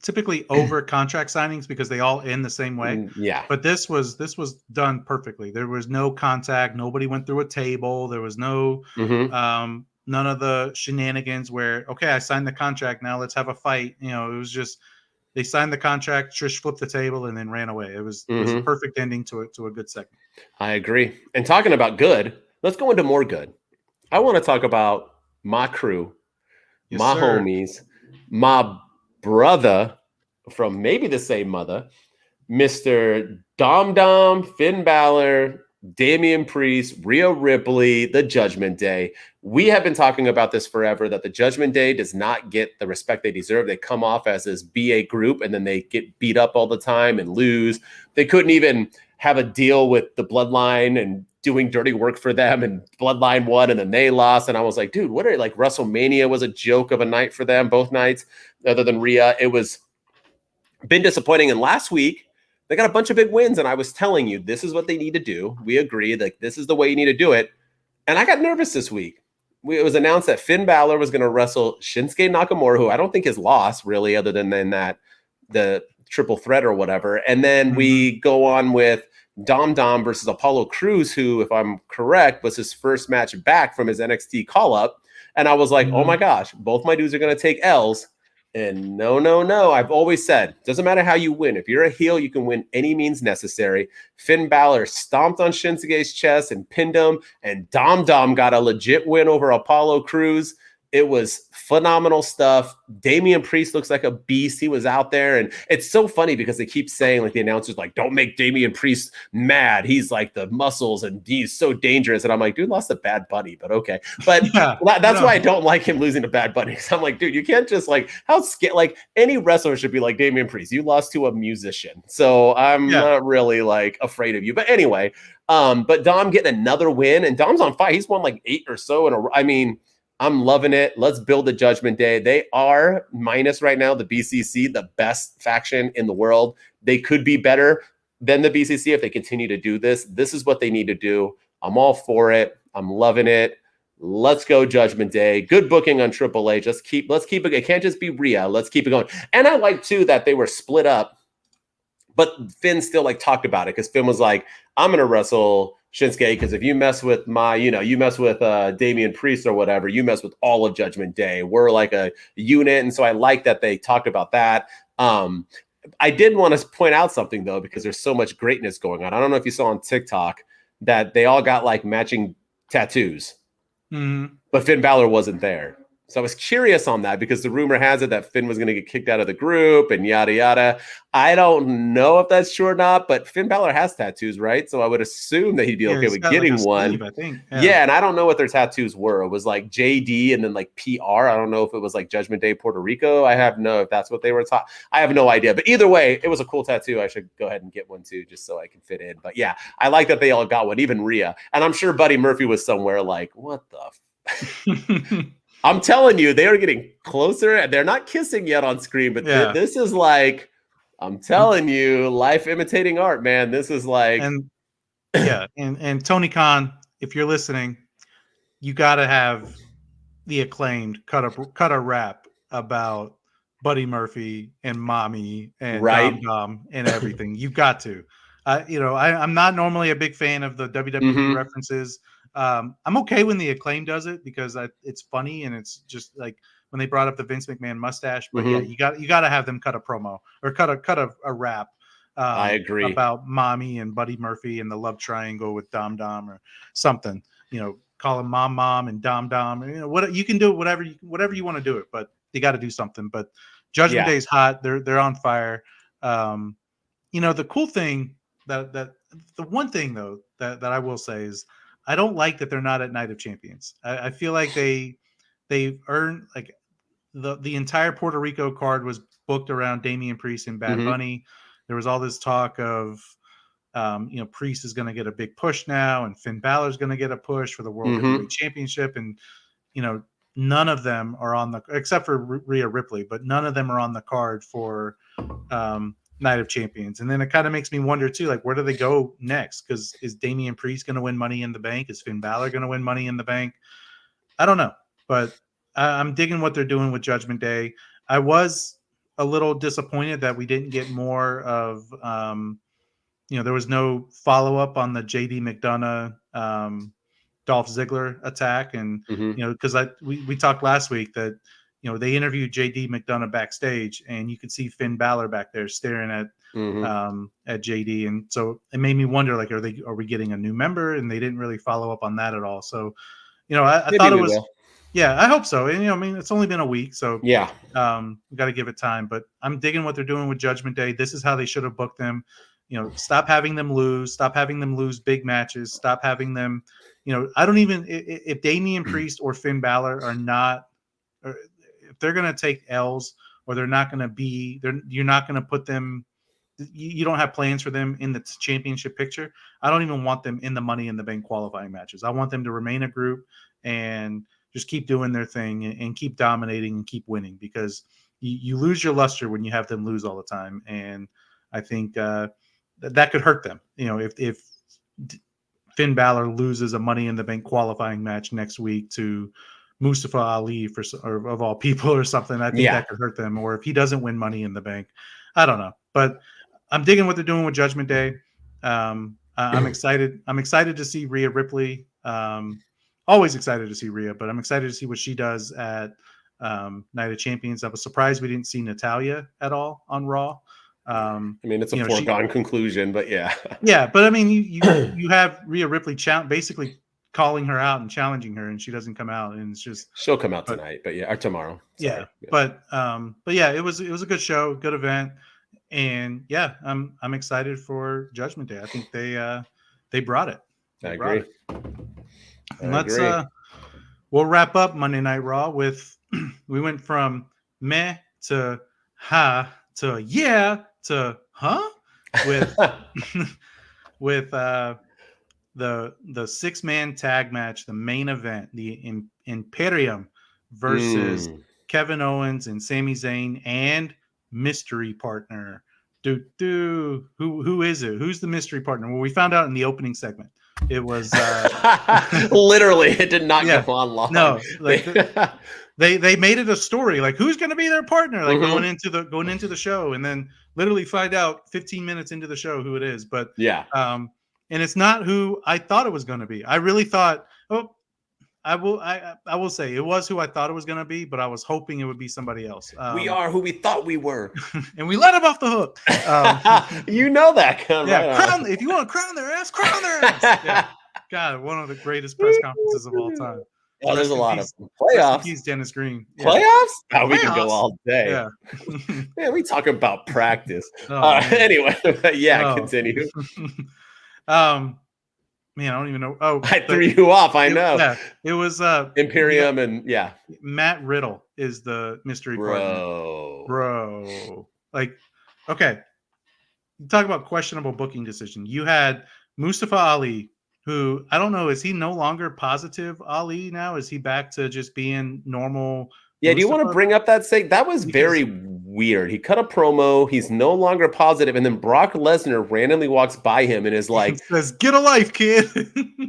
typically over contract signings because they all end the same way. Yeah. But this was done perfectly. There was no contact. Nobody went through a table. There was no Hmm. none of the shenanigans where, okay, I signed the contract, now let's have a fight. It was just they signed the contract, Trish flipped the table and then ran away. It was a Hmm. perfect ending to a good segment. I agree. And talking about good, let's go into more good. I want to talk about my crew, Yes, my sir. homies, my brother from maybe the same mother, Mr. Dom Dom, Finn Balor, Damian Priest, Rhea Ripley, the Judgment Day. We have been talking about this forever, that the Judgment Day does not get the respect they deserve. They come off as this BA group and then they get beat up all the time and lose. They couldn't even have a deal with the Bloodline and doing dirty work for them, and Bloodline won and then they lost. And I was like, dude, what are like WrestleMania was a joke of a night for them both nights, other than Rhea. It was been disappointing. And last week, they got a bunch of big wins. And I was telling you, this is what they need to do. We agreed, like, this is the way you need to do it. And I got nervous this week. It was announced that Finn Balor was going to wrestle Shinsuke Nakamura, who I don't think has lost really, other than that the triple threat or whatever. And then we go on with Dom Dom versus Apollo Crews, who, if I'm correct, was his first match back from his NXT call up. And I was like, oh my gosh, both my dudes are going to take L's. And no. I've always said, doesn't matter how you win. If you're a heel, you can win any means necessary. Finn Balor stomped on Shinsuke's chest and pinned him, and Dom Dom got a legit win over Apollo Crews. It was phenomenal stuff. Damian Priest looks like a beast. He was out there. And it's so funny because they keep saying, like, the announcers, like, don't make Damian Priest mad. He's like the muscles and he's so dangerous. And I'm like, dude, lost to Bad Bunny, but okay. But that's why I don't like him losing to Bad Bunny. Because I'm like, dude, you can't just like, like any wrestler should be like Damian Priest. You lost to a musician. So I'm not really like afraid of you. But anyway, but Dom getting another win, and Dom's on fire. He's won like 8 or so in a row. I mean, I'm loving it. Let's build the Judgment Day. They are, minus right now, the BCC, the best faction in the world. They could be better than the BCC if they continue to do this. This is what they need to do. I'm all for it. I'm loving it. Let's go Judgment Day. Good booking on Triple H. Let's keep it. It can't just be Rhea. Let's keep it going. And I like too that they were split up, but Finn still like talked about it, because Finn was like, I'm going to wrestle Shinsuke, because if you mess with you mess with Damian Priest or whatever, you mess with all of Judgment Day. We're like a unit. And so I like that they talked about that. I did want to point out something, though, because there's so much greatness going on. I don't know if you saw on TikTok that they all got like matching tattoos, but Finn Balor wasn't there. So I was curious on that, because the rumor has it that Finn was going to get kicked out of the group and yada, yada. I don't know if that's true or not, but Finn Balor has tattoos, right? So I would assume that he'd be okay with getting like one. sleeve, I think. Yeah, and I don't know what their tattoos were. It was like JD and then like PR. I don't know if it was like Judgment Day Puerto Rico. I have no, if that's what they were taught. I have no idea. But either way, it was a cool tattoo. I should go ahead and get one too, just so I can fit in. But yeah, I like that they all got one, even Rhea. And I'm sure Buddy Murphy was somewhere like, what the I'm telling you, they are getting closer, and they're not kissing yet on screen, but this is like, I'm telling you, life imitating art, man. This is like, and Tony Khan, if you're listening, you got to have the Acclaimed cut a rap about Buddy Murphy and Mommy and Dom Dom and everything. You've got to. I'm not normally a big fan of the WWE references. I'm okay when the Acclaim does it, because it's funny, and it's just like when they brought up the Vince McMahon mustache. But yeah, you got to have them cut a promo or cut a rap. I agree, about Mommy and Buddy Murphy and the love triangle with Dom Dom or something. Call him Mom and Dom Dom. What you can do, whatever you want to do it, but you got to do something. But Judgment Day is hot. They're on fire. The cool thing that the one thing though that I will say is, I don't like that they're not at Night of Champions. I feel like they earned, like, the entire Puerto Rico card was booked around Damian Priest and Bad Bunny. There was all this talk of, Priest is going to get a big push now, and Finn Balor is going to get a push for the World Heavyweight Championship, and none of them are on the, except for Rhea Ripley, but none of them are on the card for Night of Champions. And then it kind of makes me wonder too, like, where do they go next? Because is Damian Priest going to win Money in the Bank? Is Finn Balor going to win Money in the Bank? I don't know, but I'm digging what they're doing with Judgment Day. I was a little disappointed that we didn't get more of, there was no follow up on the JD McDonough, Dolph Ziggler attack, and Mhm. because we talked last week that they interviewed JD McDonough backstage, and you could see Finn Balor back there staring at JD, and so it made me wonder, like, are we getting a new member? And they didn't really follow up on that at all. So I Maybe thought it we was. will. Yeah, I hope so. And I mean, it's only been a week, so Yeah. we got to give it time. But I'm digging what they're doing with Judgment Day. This is how they should have booked them. Stop having them lose. Stop having them lose big matches. Stop having them. I don't even if Damian Priest or Finn Balor are not, or if they're gonna take L's, or they're not gonna be, you're not gonna put them. You don't have plans for them in the championship picture. I don't even want them in the Money in the Bank qualifying matches. I want them to remain a group and just keep doing their thing and keep dominating and keep winning, because you lose your luster when you have them lose all the time. And I think that could hurt them. If Finn Balor loses a Money in the Bank qualifying match next week to Mustafa Ali or of all people or something, I think that could hurt them. Or if he doesn't win Money in the Bank, I don't know. But I'm digging what they're doing with Judgment Day. I'm excited. I'm excited to see Rhea Ripley. Always excited to see Rhea, but I'm excited to see what she does at Night of Champions. I was surprised we didn't see Natalya at all on Raw. I mean, it's a foregone conclusion, but yeah. Yeah, but I mean, you have Rhea Ripley basically calling her out and challenging her, and she doesn't come out, and it's just she'll come out tonight, or tomorrow. Sorry. Yeah, but yeah, it was a good show, good event, and yeah, I'm excited for Judgment Day. I think they brought it. I agree. Let's we'll wrap up Monday Night Raw with we went from meh to ha to yeah to huh with with the 6-man tag match, the main event, the Imperium versus Kevin Owens and Sami Zayn and mystery partner. Who is it? Who's the mystery partner? Well, we found out in the opening segment. It was literally, it did not go on long. No, like they made it a story, like who's going to be their partner, like going into the show, and then literally find out 15 minutes into the show who it is. But yeah, and it's not who I thought it was going to be. I really thought, I will say it was who I thought it was going to be, but I was hoping it would be somebody else. We are who we thought we were, and we let him off the hook. You know that, right? If you want to crown their ass, crown their ass. Yeah. God, one of the greatest press conferences of all time. Oh, there's a lot of playoffs. He's Dennis Green. Yeah. Playoffs? Oh, we can go all day. Yeah. Man, we talk about practice. Anyway, continue. Man, I don't even know. Oh, I threw you off. I know. Yeah, it was Imperium and Matt Riddle is the mystery partner. Bro. Like, okay. Talk about questionable booking decision. You had Mustafa Ali, who I don't know, is he no longer positive Ali now? Is he back to just being normal? Yeah, Mustafa? Do you want to bring up that thing? That was very weird. He cut a promo. He's no longer positive, and then Brock Lesnar randomly walks by him and is like, says, "Get a life, kid."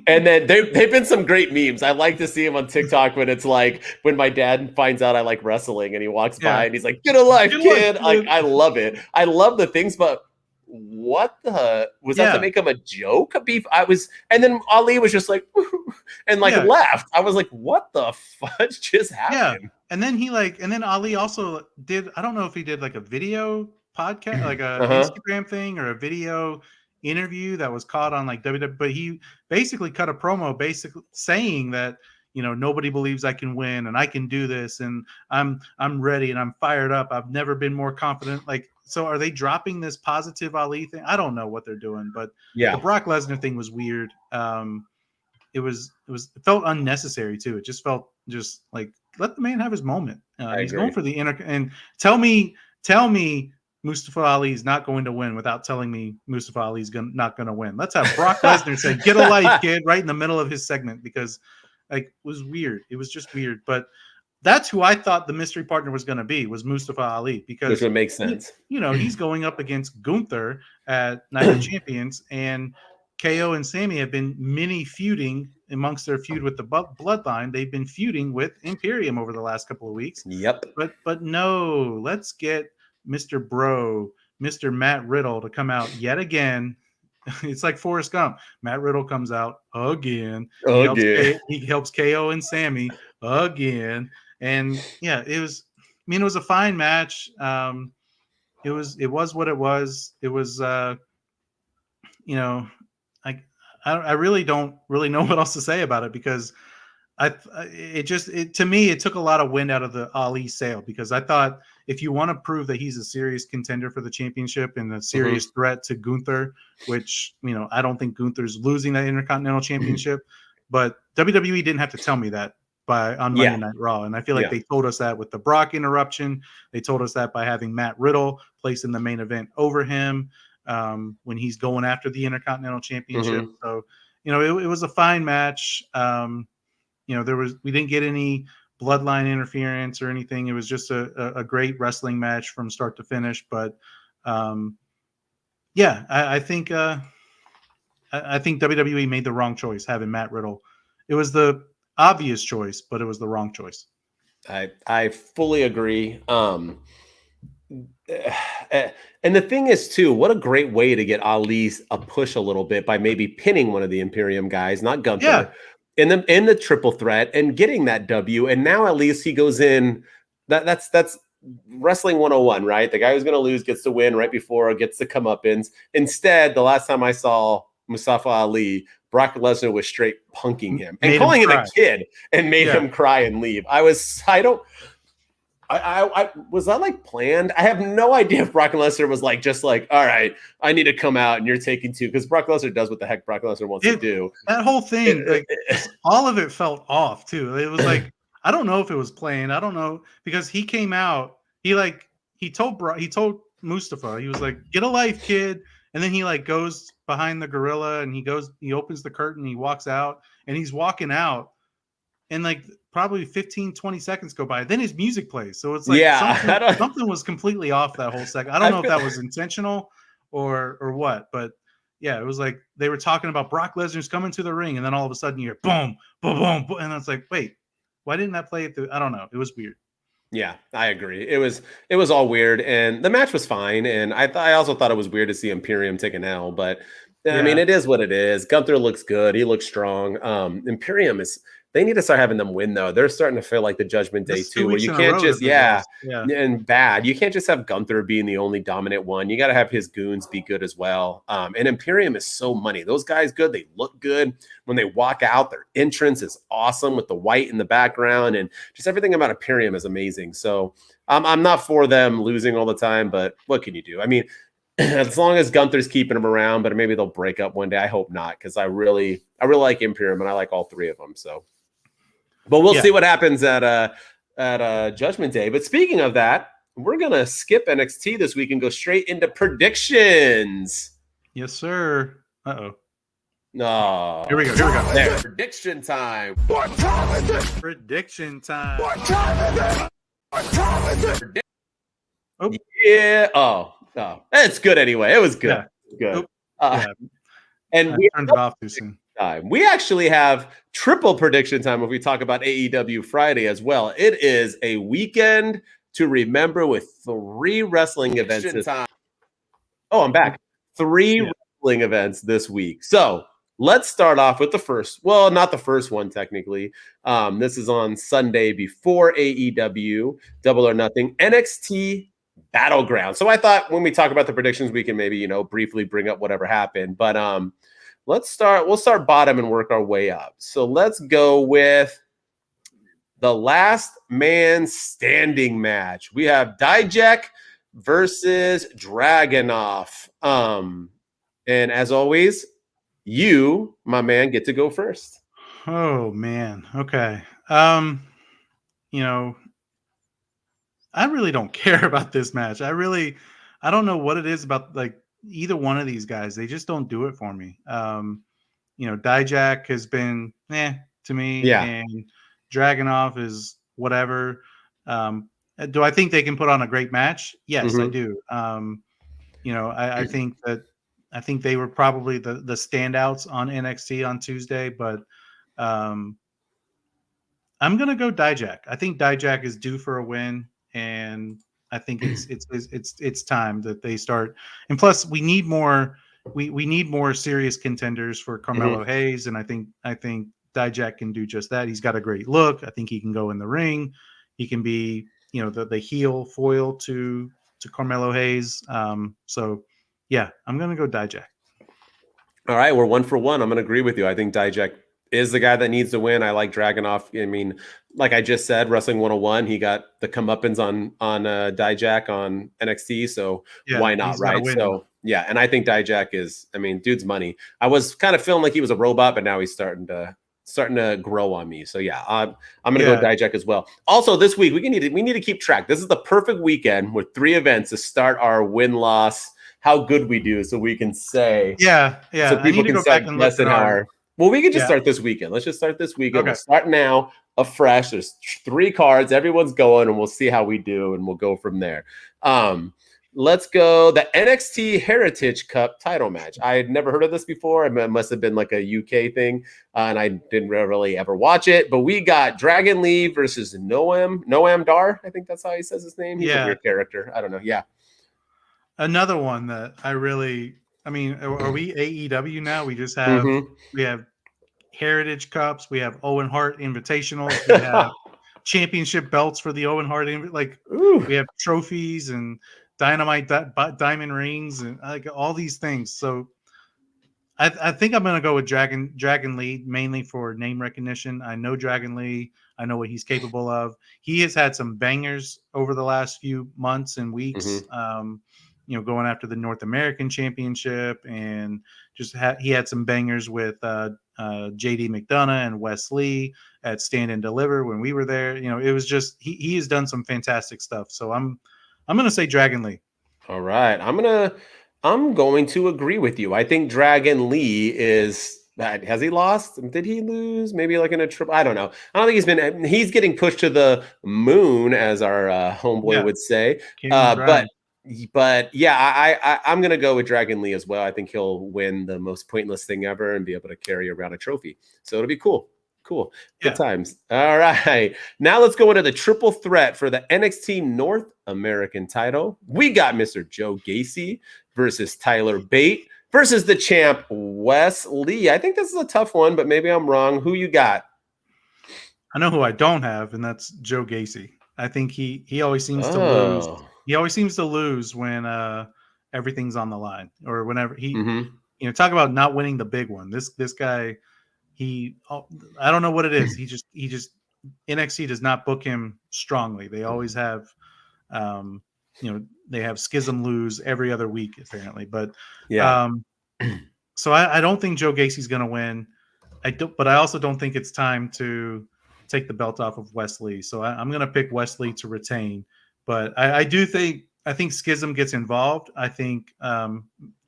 And then they've been some great memes. I like to see him on TikTok when it's like when my dad finds out I like wrestling, and he walks by and he's like, "Get a life, kid." Like, I love it. I love the things, but what the was that to make him a joke? And then Ali was just like and left. I was like, what the fudge just happened? Yeah. And then Ali also did, I don't know if he did like a video podcast, like a Instagram thing or a video interview that was caught on like WWE, but he basically cut a promo basically saying that, nobody believes I can win and I can do this and I'm ready and I'm fired up. I've never been more confident. Like, so are they dropping this positive Ali thing? I don't know what they're doing, but the Brock Lesnar thing was weird. It felt unnecessary too. It just felt just like, let the man have his moment. He's going for the and tell me Mustafa Ali is not going to win without telling me Mustafa Ali is not going to win. Let's have Brock Lesnar say, "Get a life, kid," right in the middle of his segment, because like it was weird. It was just weird. But that's who I thought the mystery partner was going to be, was Mustafa Ali, because which would make sense. He's going up against Gunther at Night of Champions, and KO and Sammy have been mini feuding amongst their feud with the Bloodline. They've been feuding with Imperium over the last couple of weeks. Yep. But no, let's get Mr. Bro, Mr. Matt Riddle to come out yet again. It's like Forrest Gump. Matt Riddle comes out again. He helps KO and Sammy again. And yeah, it was. I mean, it was a fine match. It was what it was. It was. You know, I really don't really know what else to say about it because to me it took a lot of wind out of the Ali sail because I thought if you want to prove that he's a serious contender for the championship and a serious threat to Gunther, which I don't think Gunther's losing that Intercontinental Championship, but WWE didn't have to tell me that on Monday Night Raw, and I feel like they told us that with the Brock interruption. They told us that by having Matt Riddle placed in the main event over him when he's going after the Intercontinental Championship. So it was a fine match. We didn't get any bloodline interference or anything. It was just a great wrestling match from start to finish. But I think WWE made the wrong choice having Matt Riddle. It was the obvious choice, but it was the wrong choice. I fully agree. And the thing is, too, what a great way to get Ali a push a little bit by maybe pinning one of the Imperium guys, not Gunther, in the triple threat and getting that W. And now at least he goes in. That's wrestling 101, right? The guy who's going to lose gets to win right before or gets to comeuppance. Instead, the last time I saw Mustafa Ali, Brock Lesnar was straight punking him and calling him a kid and made him cry and leave. Was that like planned? I have no idea if Brock Lesnar was just like, all right, I need to come out and you're taking two, because Brock Lesnar does what the heck Brock Lesnar wants to do. That whole thing, all of it felt off too. It was like, I don't know if it was planned. I don't know, because he came out, he told Mustafa, he was like, get a life, kid. And then he goes behind the gorilla and he opens the curtain, he walks out, and he's walking out, and probably 15-20 seconds go by, then his music plays. So it's something was completely off that whole second. I don't know if that was intentional or what, but yeah, it was like they were talking about Brock Lesnar's coming to the ring, and then all of a sudden you hear boom, boom, boom, boom, and it's like, wait, why didn't that play I don't know. It was weird. Yeah, I agree. It was all weird, and the match was fine. And I also thought it was weird to see Imperium take an L, but I mean, it is what it is. Gunther looks good. He looks strong. Imperium they need to start having them win, though. They're starting to feel like the Judgment Day too, where you can't just and bad. You can't just have Gunther being the only dominant one. You got to have his goons be good as well. And Imperium is so money. Those guys good. They look good when they walk out. Their entrance is awesome with the white in the background, and just everything about Imperium is amazing. So I'm not for them losing all the time, but what can you do? I mean, as long as Gunther's keeping them around, but maybe they'll break up one day. I hope not, because I really like Imperium, and I like all three of them. So. But we'll see what happens at Judgment Day. But speaking of that, we're gonna skip NXT this week and go straight into predictions. Yes, sir. No. Here we go. There. Prediction time. What time is it? Prediction time. What time is it? What time is it? Oh. Yeah. Oh. It's good anyway. It was good. Yeah. Good. And we turned it off too soon. Time. We actually have triple prediction time when we talk about AEW Friday as well. It is a weekend to remember with 3 wrestling events. I'm back. 3 wrestling events this week. So let's start off with the first. Well, not the first one technically. This is on Sunday before AEW Double or Nothing, NXT Battleground. So I thought when we talk about the predictions, we can maybe briefly bring up whatever happened. But we'll start bottom and work our way up. So let's go with the last man standing match. We have Dijak versus Dragunov. And as always, you, my man, get to go first. Oh man. Okay. I really don't care about this match. I don't know what it is about either one of these guys. They just don't do it for me. Dijak has been to me, and Dragunov is whatever. Do I think they can put on a great match? Yes, I do. I think that I think they were probably the standouts on NXT on Tuesday, but um, I'm gonna go Dijak. I think Dijak is due for a win, and I think it's time that they start. And plus, we need more. We need more serious contenders for Carmelo Hayes, and I think Dijak can do just that. He's got a great look. I think he can go in the ring. He can be the heel foil to Carmelo Hayes. So yeah, I'm gonna go Dijak. All right, we're 1 for 1. I'm going to agree with you. I think Dijak is the guy that needs to win. I like Dragunov. I mean, like I just said, Wrestling 101, he got the comeuppance on Dijak on NXT, so Yeah, why not, he's gotta right? win. So yeah, and I think Dijak is, I mean, dude's money. I was kind of feeling like he was a robot, but now he's starting to grow on me. So yeah, I'm going to go Dijak as well. Also, this week we need to keep track. This is the perfect weekend with 3 events to start our win-loss, how good we do, so we can say, Yeah. so I need people to can go back start and look guessing at how our. our. Well, we can just Yeah. start this weekend. Let's just start this weekend. Okay. We'll start now, afresh. There's 3 cards. Everyone's going, and we'll see how we do, and we'll go from there. Let's go the NXT Heritage Cup title match. I had never heard of this before. It must have been like a UK thing, and I didn't really ever watch it. But we got Dragon Lee versus Noam Dar. I think that's how he says his name. He's a weird character. I don't know. Yeah. Another one that I mean, are we AEW now? We just have we have Heritage Cups, we have Owen Hart Invitationals, we have championship belts for the Owen Hart, we have trophies and dynamite diamond rings and like all these things. So I think I'm gonna go with Dragon Lee mainly for name recognition. I know Dragon Lee. I know what he's capable of. He has had some bangers over the last few months and weeks. Going after the North American Championship, and he had some bangers with JD McDonough and Wes Lee at Stand and Deliver when we were there. It was just he has done some fantastic stuff. So I'm gonna say Dragon Lee. All right, I'm going to agree with you. I think Dragon Lee is. Has he lost? Did he lose? Maybe like in a trip. I don't know. I don't think he's getting pushed to the moon, as our homeboy would say. But yeah, I'm gonna go with Dragon Lee as well. I think he'll win the most pointless thing ever and be able to carry around a trophy. So it'll be cool. Good times. All right. Now let's go into the triple threat for the NXT North American title. We got Mr. Joe Gacy versus Tyler Bate versus the champ Wes Lee. I think this is a tough one, but maybe I'm wrong. Who you got? I know who I don't have, and that's Joe Gacy. I think he always seems to lose. He always seems to lose when everything's on the line, or whenever talk about not winning the big one. This guy, I don't know what it is. He just NXT does not book him strongly. They always have, they have Schism lose every other week apparently. But so I don't think Joe Gacy's going to win. But I also don't think it's time to take the belt off of Wes Lee. So I'm going to pick Wes Lee to retain. But I think Schism gets involved. I think I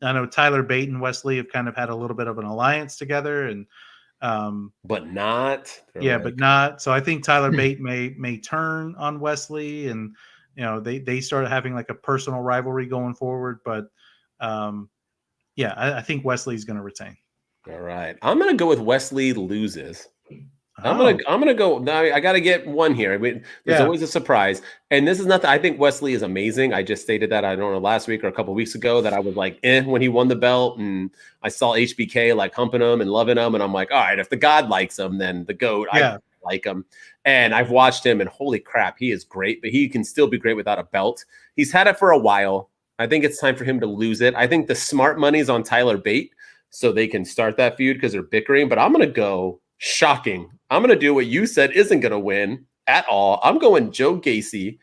know Tyler Bate and Wes Lee have kind of had a little bit of an alliance together, and but not. But not. So I think Tyler Bate may turn on Wes Lee, and they started having like a personal rivalry going forward. But I think Wes Lee's going to retain. All right, I'm going to go with Wes Lee loses. I'm gonna go. Now I got to get one here. I mean, there's always a surprise, and this is nothing. I think Wes Lee is amazing. I just stated that, I don't know, last week or a couple of weeks ago, that I was like, when he won the belt, and I saw HBK like humping him and loving him, and I'm like, all right, if the God likes him, then the GOAT, I like him. And I've watched him, and holy crap, he is great. But he can still be great without a belt. He's had it for a while. I think it's time for him to lose it. I think the smart money's on Tyler Bate, so they can start that feud because they're bickering. But I'm gonna go. Shocking. I'm going to do what you said isn't going to win at all. I'm going Joe Gacy,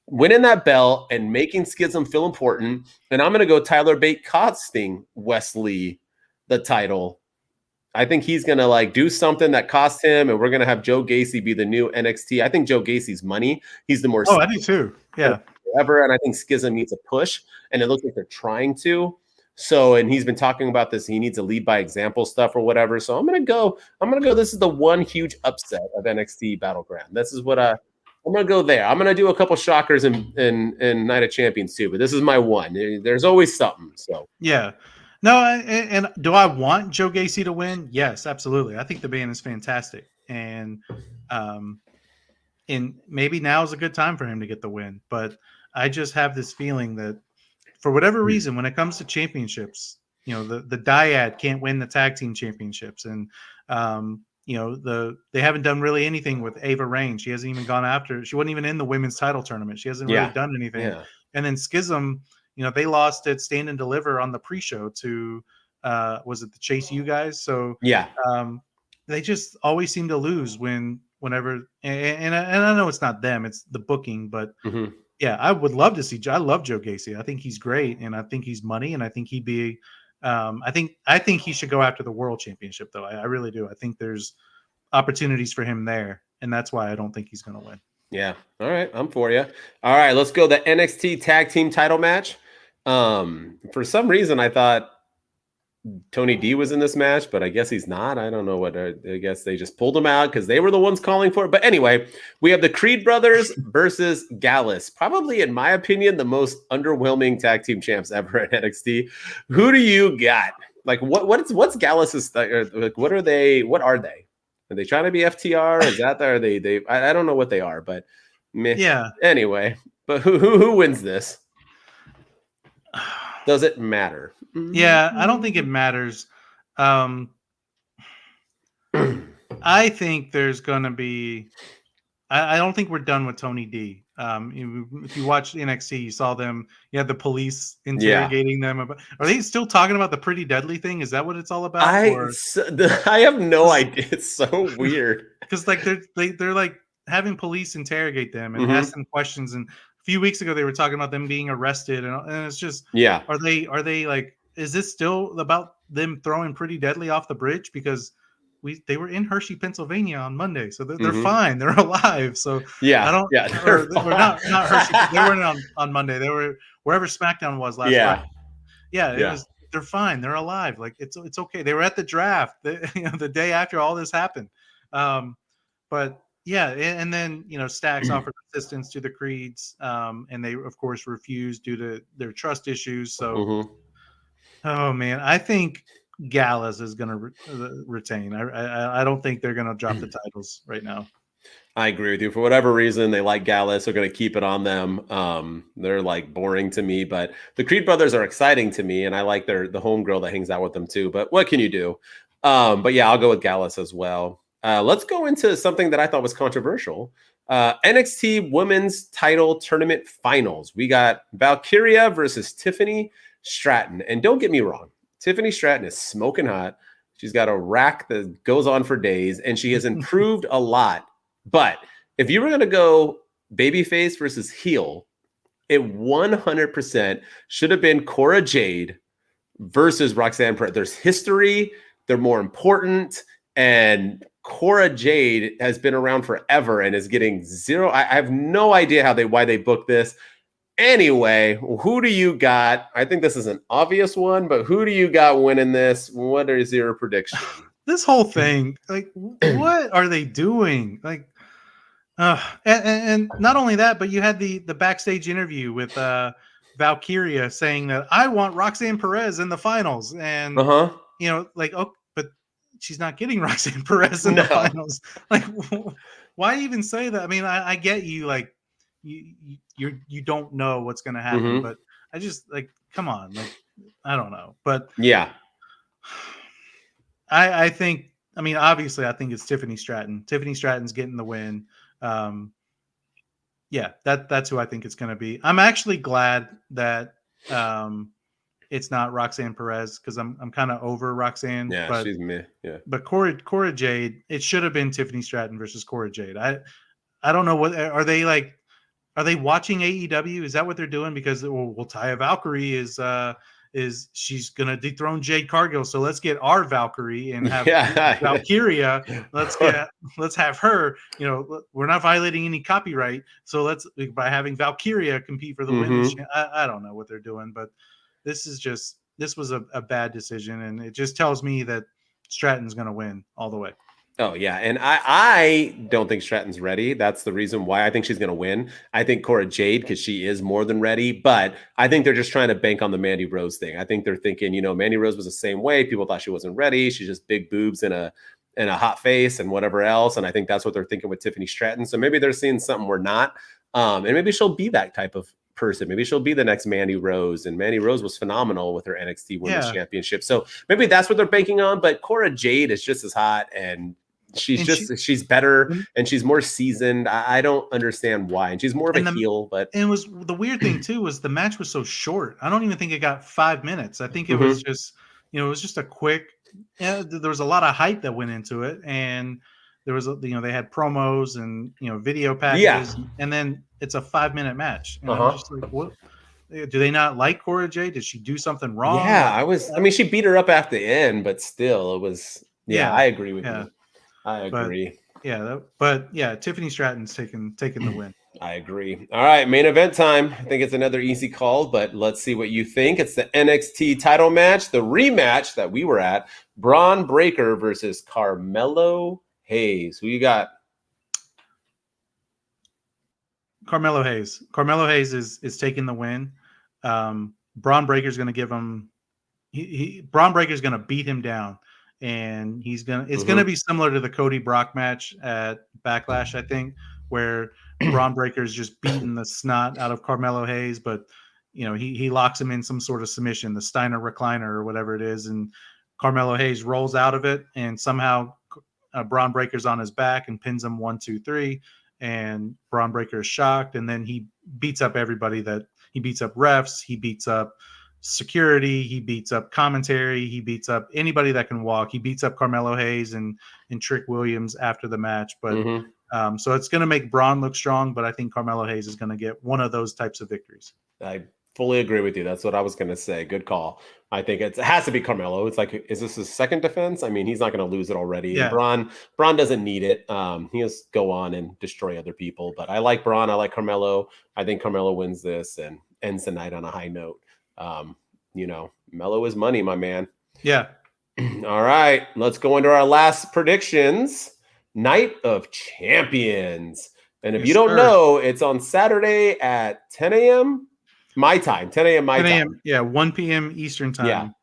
winning that belt and making Schism feel important. And I'm going to go Tyler Bate costing Wes Lee the title. I think he's going to do something that costs him, and we're going to have Joe Gacy be the new NXT. I think Joe Gacy's money. He's the more. Oh, I do too. Yeah. Ever. And I think Schism needs a push, and it looks like they're trying to. So, and he's been talking about this. He needs a lead by example stuff or whatever. So I'm gonna go. This is the one huge upset of NXT Battleground. This is what I'm gonna go there. I'm gonna do a couple shockers in Night of Champions too, but this is my one. There's always something. So yeah, No, and do I want Joe Gacy to win? Yes, absolutely. I think the man is fantastic, um, and maybe now is a good time for him to get the win. But I just have this feeling that for whatever reason, when it comes to championships, the dyad can't win the tag team championships, and they haven't done really anything with Ava Raine. She hasn't even gone after. She wasn't even in the women's title tournament. She hasn't really Yeah. done anything. Yeah. And then Schism, they lost at Stand and Deliver on the pre-show to was it the Chase U guys? So Yeah. they just always seem to lose whenever. And I know it's not them; it's the booking, but. Mhm. Yeah, I would love to see. I love Joe Gacy. I think he's great, and I think he's money, and I think he'd be. I think he should go after the world championship, though. I really do. I think there's opportunities for him there, and that's why I don't think he's going to win. Yeah. All right. I'm for you. All right. Let's go the NXT tag team title match. For some reason, I thought Tony D was in this match, but I guess he's not. I don't know what. I guess they just pulled him out because they were the ones calling for it. But anyway, we have the Creed brothers versus Gallus. Probably, in my opinion, the most underwhelming tag team champs ever at NXT. Who do you got? Like, what's Gallus's? Like, what are they? What are they? Are they trying to be FTR? Is that are they? I don't know what they are, but meh. Yeah. Anyway, but who wins this? Does it matter? Yeah, I don't think it matters. I think there's going to be. I don't think we're done with Tony D. If you watched NXT, you saw them. You had the police interrogating them. Are they still talking about the Pretty Deadly thing? Is that what it's all about? I have no idea. It's so weird because like they're like having police interrogate them and ask them questions. And a few weeks ago, they were talking about them being arrested, and it's just Are they like? Is this still about them throwing Pretty Deadly off the bridge? Because they were in Hershey, Pennsylvania on Monday, so they're fine. They're alive. So I don't. Or not Hershey. They weren't on Monday. They were wherever SmackDown was last Friday. Yeah, it was. They're fine. They're alive. Like it's okay. They were at the draft the day after all this happened. But yeah, and then Stax offered assistance to the Creeds, and they of course refused due to their trust issues. So, oh man, I think Gallus is going to retain. I don't think they're going to drop the titles right now. I agree with you. For whatever reason, they like Gallus. They're going to keep it on them. They're like boring to me, but the Creed brothers are exciting to me, and I like the homegirl that hangs out with them too. But what can you do? But yeah, I'll go with Gallus as well. Let's go into something that I thought was controversial. NXT Women's Title Tournament Finals. We got Valkyria versus Tiffany Stratton. And don't get me wrong, Tiffany Stratton is smoking hot. She's got a rack that goes on for days, and she has improved a lot. But if you were going to go babyface versus heel, it 100% should have been Cora Jade versus Roxanne Perez. There's history. They're more important. And Cora Jade has been around forever and is getting zero. I have no idea why they booked this. Anyway, who do you got? I think this is an obvious one, but who do you got winning this? What is your prediction? This whole thing, like, what are they doing? Like, and not only that, but you had the backstage interview with Valkyria saying that I want Roxanne Perez in the finals, and like, oh, but she's not getting Roxanne Perez in the finals. Like, why even say that? I mean, I get you, like, you don't know what's going to happen, but I just like, come on, like, I don't know, but yeah, I think, I mean, obviously, I think it's Tiffany Stratton. Tiffany Stratton's getting the win. Yeah, that's who I think it's going to be. I'm actually glad that it's not Roxanne Perez, because I'm kind of over Roxanne. Yeah, but, she's meh. Yeah, but Cora Jade, it should have been Tiffany Stratton versus Cora Jade. I don't know, what are they like? Are they watching AEW? Is that what they're doing? Because Taya Valkyrie is she's gonna dethrone Jade Cargill, so let's get our Valkyrie and have Valkyria. Let's have her. We're not violating any copyright, so by having Valkyria compete for the women's. I don't know what they're doing, but this was a bad decision, and it just tells me that Stratton's gonna win all the way. Oh yeah, and I don't think Stratton's ready. That's the reason why I think she's going to win. I think Cora Jade because she is more than ready, but I think they're just trying to bank on the Mandy Rose thing. I think they're thinking, Mandy Rose was the same way. People thought she wasn't ready. She's just big boobs and a hot face and whatever else. And I think that's what they're thinking with Tiffany Stratton. So maybe they're seeing something we're not. And maybe she'll be that type of person. Maybe she'll be the next Mandy Rose. And Mandy Rose was phenomenal with her NXT Women's Championship. So maybe that's what they're banking on. But Cora Jade is just as hot and she's better and she's more seasoned. I don't understand why. And she's more of a heel, but and it was the weird thing too was the match was so short. I don't even think it got 5 minutes. I think it was just, it was just a quick, there was a lot of hype that went into it. And there was, they had promos and, video packages and then it's a 5-minute match. And I'm just like, what? Do they not like Cora Jade? Did she do something wrong? Yeah, she beat her up at the end, but still it was, I agree with you. I agree. But Tiffany Stratton's taking the win. I agree. All right, main event time. I think it's another easy call, but let's see what you think. It's the NXT title match, the rematch that we were at. Braun Breaker versus Carmelo Hayes. Who you got? Carmelo Hayes. Carmelo Hayes is taking the win. Braun Breaker's going to give him. Braun Breaker's going to beat him down. And it's gonna be similar to the Cody Brock match at Backlash, I think, where Braun Breaker's just beating the snot out of Carmelo Hayes, but he locks him in some sort of submission, the Steiner recliner or whatever it is, and Carmelo Hayes rolls out of it, and somehow Braun Breaker's on his back and pins him 1, 2, 3, and Braun Breaker is shocked, and then he beats up everybody he beats up refs, he beats up security, he beats up commentary, he beats up anybody that can walk. He beats up Carmelo Hayes and Trick Williams after the match. But so it's going to make Braun look strong, but I think Carmelo Hayes is going to get one of those types of victories. I fully agree with you. That's what I was going to say. Good call. I think it has to be Carmelo. It's like, is this his second defense? I mean, he's not going to lose it already. Yeah. Braun doesn't need it. He just go on and destroy other people. But I like Braun. I like Carmelo. I think Carmelo wins this and ends the night on a high note. Mello is money, my man. Yeah. All right, let's go into our last predictions. Night of Champions. And if you don't know, it's on Saturday at 10 a.m. my time, 10 a.m. my time. Yeah, 1 p.m. Eastern time.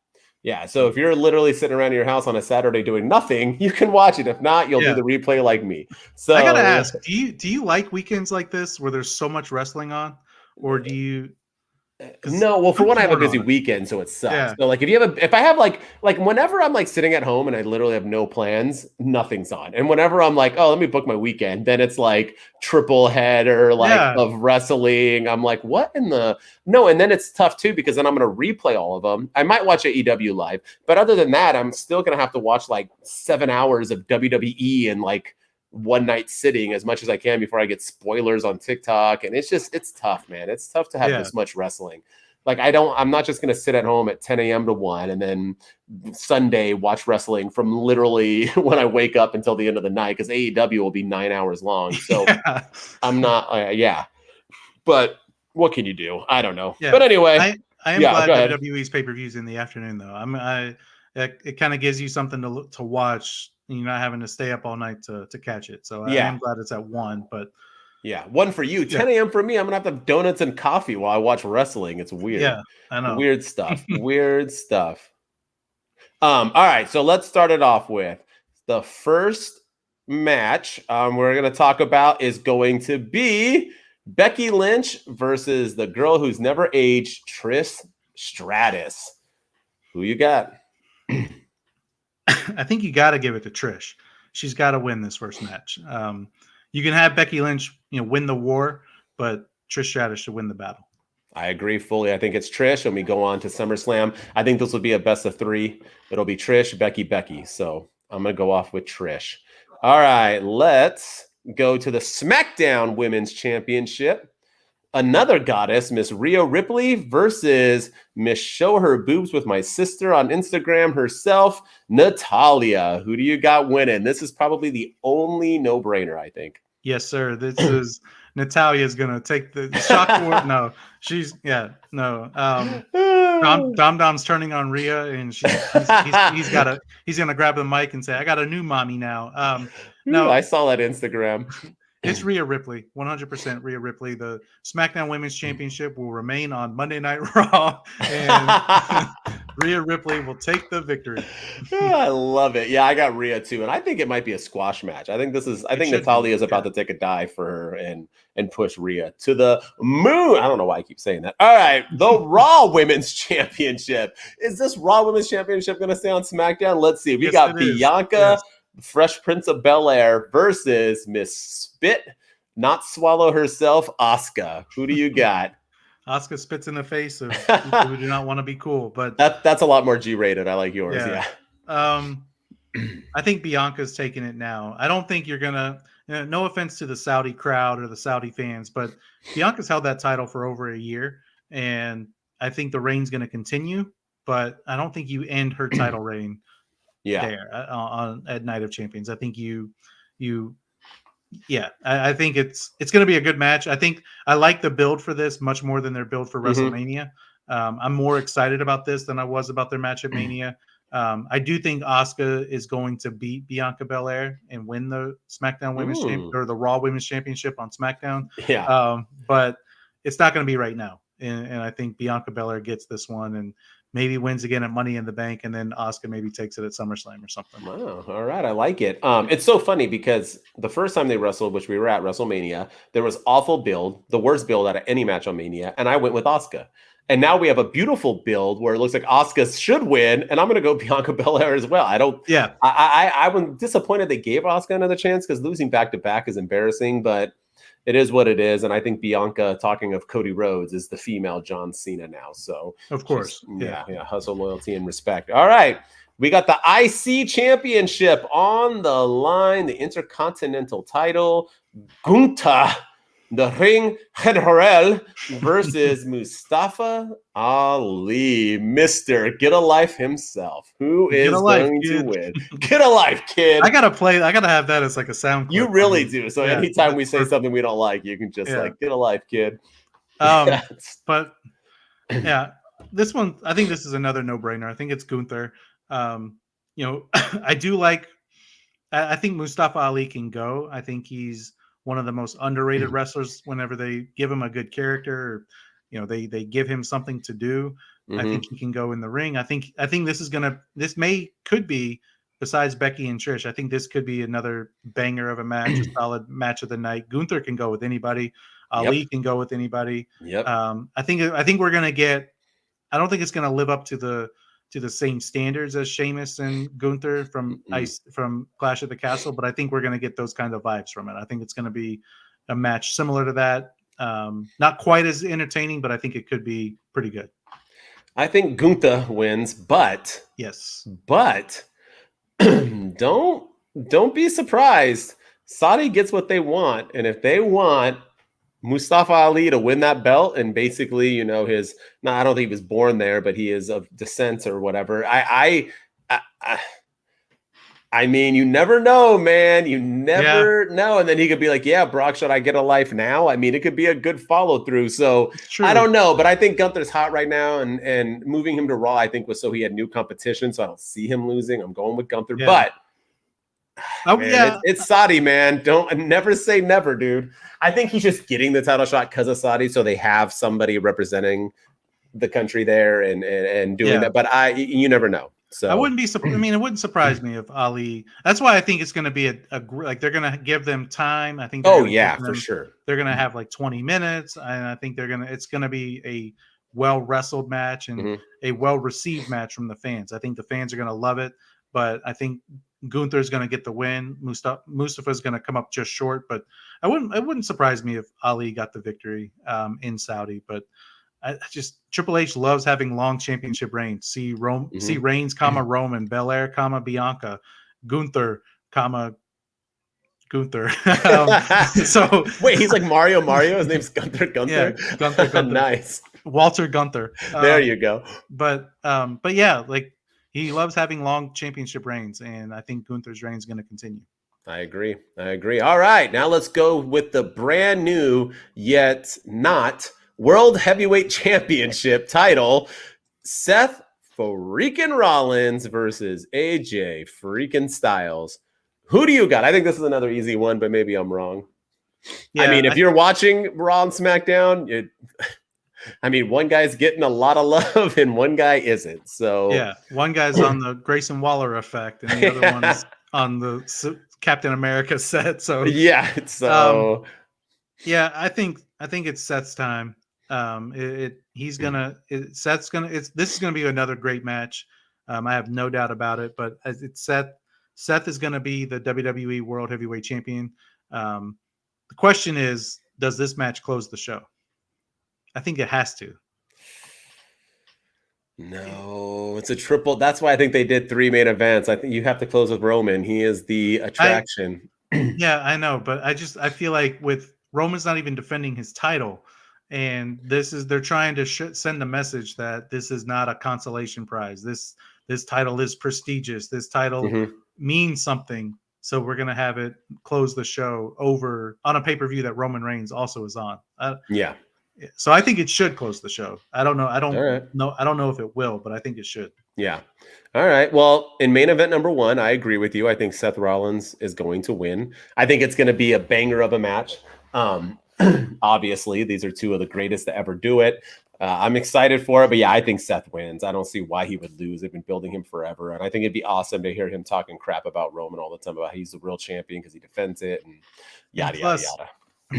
Yeah. So if you're literally sitting around your house on a Saturday doing nothing, you can watch it. If not, you'll do the replay like me. So I gotta ask, do you like weekends like this where there's so much wrestling on, or do you? No, well, for one, I have a busy weekend, so it sucks. Yeah. So, like, if I have like whenever I'm like sitting at home and I literally have no plans, nothing's on. And whenever I'm like, oh, let me book my weekend, then it's like triple header of wrestling. I'm like, what in the no? And then it's tough too because then I'm gonna replay all of them. I might watch AEW live, but other than that, I'm still gonna have to watch like 7 hours of WWE and like one night sitting as much as I can before I get spoilers on TikTok. And it's tough, man. It's tough to have this much wrestling. Like I'm not just going to sit at home at 10 a.m. to 1 and then Sunday watch wrestling from literally when I wake up until the end of the night. Cause AEW will be 9 hours long. So I'm not, but what can you do? I don't know. Yeah. But anyway, I am glad WWE's pay-per-views in the afternoon though. It kind of gives you something to watch. You're not having to stay up all night to catch it. So I am glad it's at 1, but 1 for you, 10 a.m. for me. I'm gonna have donuts and coffee while I watch wrestling. It's weird. Yeah, I know. Weird stuff. Weird stuff. All right, so let's start it off with the first match we're gonna talk about is going to be Becky Lynch versus the girl who's never aged, Trish Stratus. Who you got? I think you got to give it to Trish. She's got to win this first match. You can have Becky Lynch, win the war, but Trish Stratus should win the battle. I agree fully. I think it's Trish, and we go on to SummerSlam. I think this will be a best of 3. It'll be Trish, Becky. So I'm going to go off with Trish. All right, let's go to the SmackDown Women's Championship. Another goddess, Miss Rhea Ripley versus Miss Show Her Boobs with My Sister on Instagram herself, Natalya. Who do you got winning? This is probably the only no-brainer, I think. Yes, sir. This is Natalia's gonna take the shock award. No, no. Dom Dom's turning on Rhea, and he's gonna grab the mic and say, "I got a new mommy now." Ooh, No, I saw that Instagram. it's Rhea Ripley, 100% Rhea Ripley. The SmackDown Women's Championship will remain on Monday Night Raw, and Rhea Ripley will take the victory. I love it. Yeah, I got Rhea too, and I think it might be a squash match. I think Natalia is about to take a dive for her and push Rhea to the moon. I don't know why I keep saying that. All right, the Raw Women's Championship. Is this Raw Women's Championship going to stay on SmackDown? Let's see. We got Bianca, Fresh Prince of Bel-Air versus Miss Spit, Not Swallow herself, Asuka. Who do you got? Asuka spits in the face of people who do not want to be cool, but that's a lot more G-rated. I like yours. Yeah. I think Bianca's taking it now. I don't think you're gonna. No offense to the Saudi crowd or the Saudi fans, but Bianca's held that title for over a year, and I think the reign's going to continue. But I don't think you end her title reign there at Night of Champions. I think I think it's going to be a good match. I think I like the build for this much more than their build for WrestleMania. I'm more excited about this than I was about their match at Mania. I do think Asuka is going to beat Bianca Belair and win the SmackDown Women's or the Raw Women's Championship on SmackDown. Yeah. But it's not going to be right now. And I think Bianca Belair gets this one and maybe wins again at Money in the Bank, and then Asuka maybe takes it at SummerSlam or something. Wow. All right. I like it. It's so funny because the first time they wrestled, which we were at WrestleMania, there was awful build, the worst build out of any match on Mania, and I went with Asuka. And now we have a beautiful build where it looks like Asuka should win, and I'm going to go Bianca Belair as well. I was disappointed they gave Asuka another chance because losing back-to-back is embarrassing, but it is what it is. And I think Bianca, talking of Cody Rhodes, is the female John Cena now. So, of course. Hustle, loyalty, and respect. All right. We got the IC Championship on the line, the Intercontinental title. Gunther, the Ring General versus Mustafa Ali, Mr. Get a Life himself. Who is going to win? Get a life, kid. I gotta have that as like a sound clip. You really do. So anytime we say something we don't like, you can just get a life, kid. But this one, I think this is another no-brainer. I think it's Gunther. I do like. I think Mustafa Ali can go. I think he's one of the most underrated wrestlers. Whenever they give him a good character, or, they give him something to do. I think he can go in the ring. I think could be, besides Becky and Trish, I think this could be another banger of a match, a solid match of the night. Gunther can go with anybody. Ali can go with anybody. Yep. I think we're gonna get. I don't think it's gonna live up to the same standards as Sheamus and Gunther from Clash of the Castle, but I think we're going to get those kind of vibes from it. I think it's going to be a match similar to that. Not quite as entertaining, but I think it could be pretty good. I think Gunther wins, but don't be surprised. Saudi gets what they want, and if they want Mustafa Ali to win that belt, and basically, I don't think he was born there, but he is of descent or whatever. I mean, you never know, man. You never know. And then he could be like, yeah, Brock, should I get a life now? I mean, it could be a good follow through. So I don't know, but I think Gunther's hot right now, and moving him to Raw, I think was so he had new competition. So I don't see him losing. I'm going with Gunther, but it's Saudi, man. Don't never say never, dude. I think he's just getting the title shot because of Saudi, so they have somebody representing the country there and doing that. But you never know. So I wouldn't be surprised. I mean, it wouldn't surprise me if Ali. That's why I think it's going to be like they're going to give them time. I think. For sure. They're going to have like 20 minutes, and I think it's going to be a well wrestled match and a well received match from the fans. I think the fans are going to love it, but I think Gunther's going to get the win. Mustafa's going to come up just short, but it wouldn't surprise me if Ali got the victory in Saudi. But Triple H loves having long championship reigns. See Reigns, Roman, Belair, Bianca, Gunther, Gunther. So wait, he's like Mario. His name's Gunther. Yeah, Gunther. Nice. Walter Gunther. There you go. But yeah, like. He loves having long championship reigns, and I think Gunther's reign is going to continue. I agree. I agree. All right, now let's go with the brand new yet not World Heavyweight Championship title. Seth freaking Rollins versus AJ freaking Styles. Who do you got? I think this is another easy one, but maybe I'm wrong. I Yeah, mean, if you're watching Raw and SmackDown, one guy's getting a lot of love and one guy isn't. So one guy's on the Grayson Waller effect, and the other one's on the Captain America set. So yeah, so yeah, I think it's Seth's time. He's gonna Seth's gonna this is gonna be another great match. I have no doubt about it. But as it's Seth is gonna be the WWE World Heavyweight Champion. The question is, does this match close the show? I think it has to. no, it's a triple. That's why I think they did 3 main events. I think you have to close with Roman. He is the attraction. Yeah, I know, but I feel like with Roman's not even defending his title, and they're trying to send a message that this is not a consolation prize. This title is prestigious. This title means something. So we're gonna have it close the show over on a pay-per-view that Roman Reigns also is on. Yeah. So I think it should close the show. I don't know. I don't right. know. I don't know if it will, but I think it should. Yeah. All right. Well, in main event number 1, I agree with you. I think Seth Rollins is going to win. I think it's going to be a banger of a match. Obviously, these are 2 of the greatest to ever do it. I'm excited for it, but yeah, I think Seth wins. I don't see why he would lose. They've been building him forever, and I think it'd be awesome to hear him talking crap about Roman all the time about he's the real champion because he defends it and yada yada yada.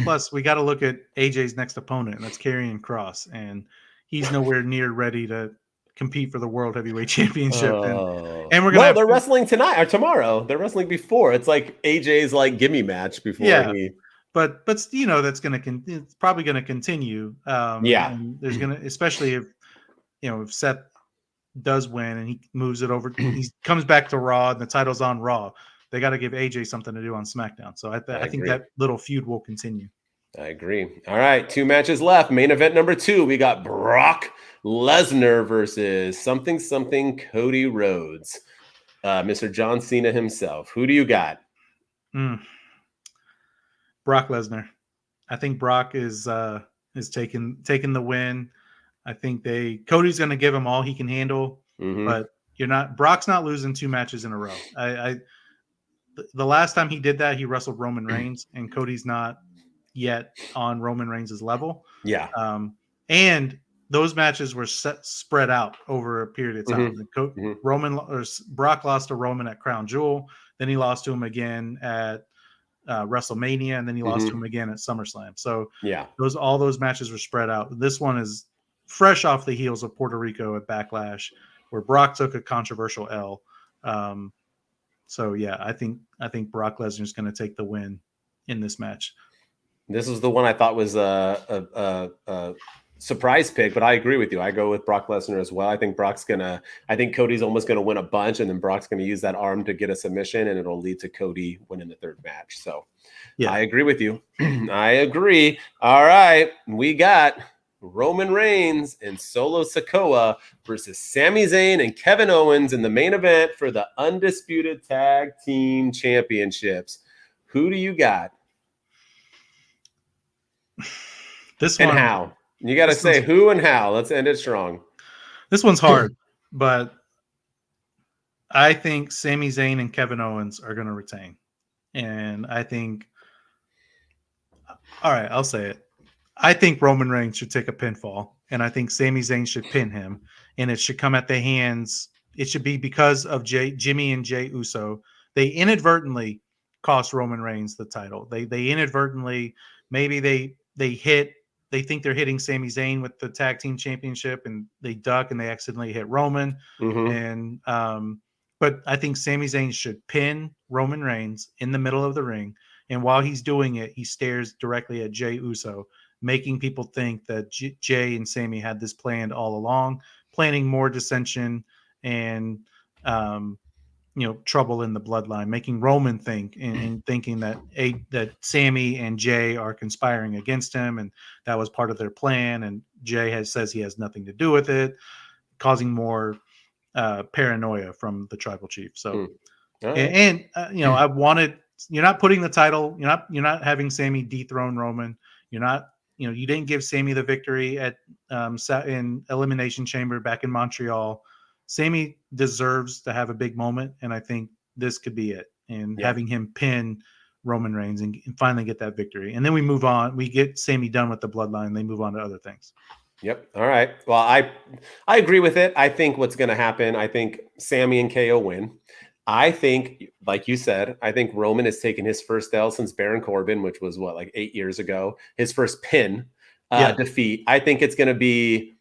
Plus, we got to look at AJ's next opponent, and that's Karrion Kross, and he's nowhere near ready to compete for the World Heavyweight Championship. And we're gonna they're wrestling tonight or tomorrow. They're wrestling before. It's like AJ's like gimme match before he. But that's it's probably gonna continue. And there's gonna, especially if Seth does win and he moves it over, he comes back to Raw and the title's on Raw. They got to give AJ something to do on SmackDown. So I think that little feud will continue. I agree. All right, 2 matches left. Main event number 2, we got Brock Lesnar versus something Cody Rhodes. Mr. John Cena himself. Who do you got? Brock Lesnar. I think Brock is taking the win. I think Cody's going to give him all he can handle, but Brock's not losing 2 matches in a row. The last time he did that, he wrestled Roman Reigns, and Cody's not yet on Roman Reigns' level. Yeah. And those matches were spread out over a period of time. Brock lost to Roman at Crown Jewel, then he lost to him again at WrestleMania, and then he lost to him again at SummerSlam. So yeah, all those matches were spread out. This one is fresh off the heels of Puerto Rico at Backlash, where Brock took a controversial L. So yeah, I think Brock Lesnar is going to take the win in this match. This is the one I thought was a surprise pick, but I agree with you. I go with Brock Lesnar as well. I think Cody's almost going to win a bunch, and then Brock's going to use that arm to get a submission, and it'll lead to Cody winning the 3rd match. So yeah, I agree with you. I agree. All right, we got Roman Reigns and Solo Sikoa versus Sami Zayn and Kevin Owens in the main event for the Undisputed Tag Team Championships. Who do you got? This one, and how? You got to say who and how. Let's end it strong. This one's hard, but I think Sami Zayn and Kevin Owens are going to retain. And I think, all right, I'll say it. I think Roman Reigns should take a pinfall, and I think Sami Zayn should pin him, and it should come at the hands. It should be because of Jimmy and Jey Uso. They inadvertently cost Roman Reigns the title. They inadvertently, maybe they think they're hitting Sami Zayn with the tag team championship, and they duck and they accidentally hit Roman. And but I think Sami Zayn should pin Roman Reigns in the middle of the ring, and while he's doing it, he stares directly at Jey Uso, making people think that Jey and Sami had this planned all along, planning more dissension and trouble in the bloodline, making Roman think and thinking that Sami and Jey are conspiring against him, and that was part of their plan. And Jey says he has nothing to do with it, causing more paranoia from the tribal chief. So, I You're not putting the title. You're not having Sammy dethrone Roman. You're not. You didn't give Sammy the victory at in Elimination Chamber back in Montreal. Sammy deserves to have a big moment, and I think this could be it. And having him pin Roman Reigns and finally get that victory, and then we move on. We get Sammy done with the bloodline. They move on to other things. Yep. All right. Well, I agree with it. I think what's going to happen, I think Sammy and KO win. I think, like you said, I think Roman has taken his first L since Baron Corbin, which was like 8 years ago, his first pin defeat. I think it's going to be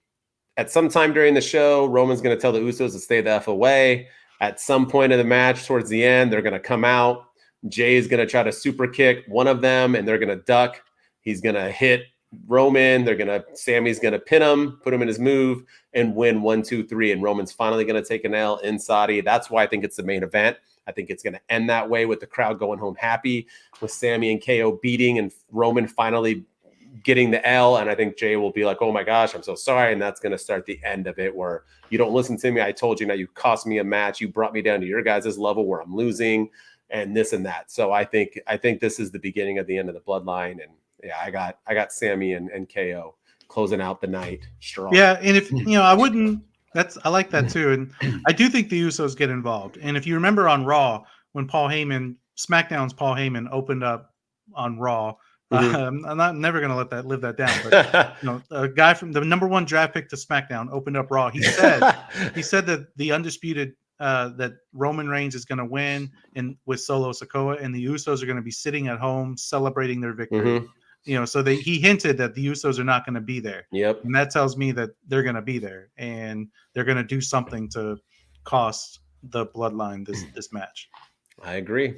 at some time during the show, Roman's going to tell the Usos to stay the F away. At some point in the match towards the end, they're going to come out. Jay is going to try to super kick one of them, and they're going to duck. He's going to hit Roman. Sammy's going to pin him, put him in his move, and win 1, 2, 3. And Roman's finally going to take an L in Saudi. That's why I think it's the main event. I think it's going to end that way with the crowd going home happy, with Sammy and KO beating and Roman finally getting the L. And I think Jay will be like, oh my gosh, I'm so sorry. And that's going to start the end of it, where you don't listen to me. I told you, now you cost me a match. You brought me down to your guys' level where I'm losing and this and that. So I think this is the beginning of the end of the bloodline. And yeah, I got Sammy and KO closing out the night strong. Yeah, and if I like that too. And I do think the Usos get involved. And if you remember on Raw, when SmackDown's Paul Heyman opened up on Raw, I'm never going to live that down. But a guy from the #1 draft pick to SmackDown opened up Raw. He said that the undisputed that Roman Reigns is going to win with Solo Sikoa, and the Usos are going to be sitting at home celebrating their victory. So he hinted that the Usos are not going to be there. Yep. And that tells me that they're going to be there, and they're going to do something to cost the bloodline this match. I agree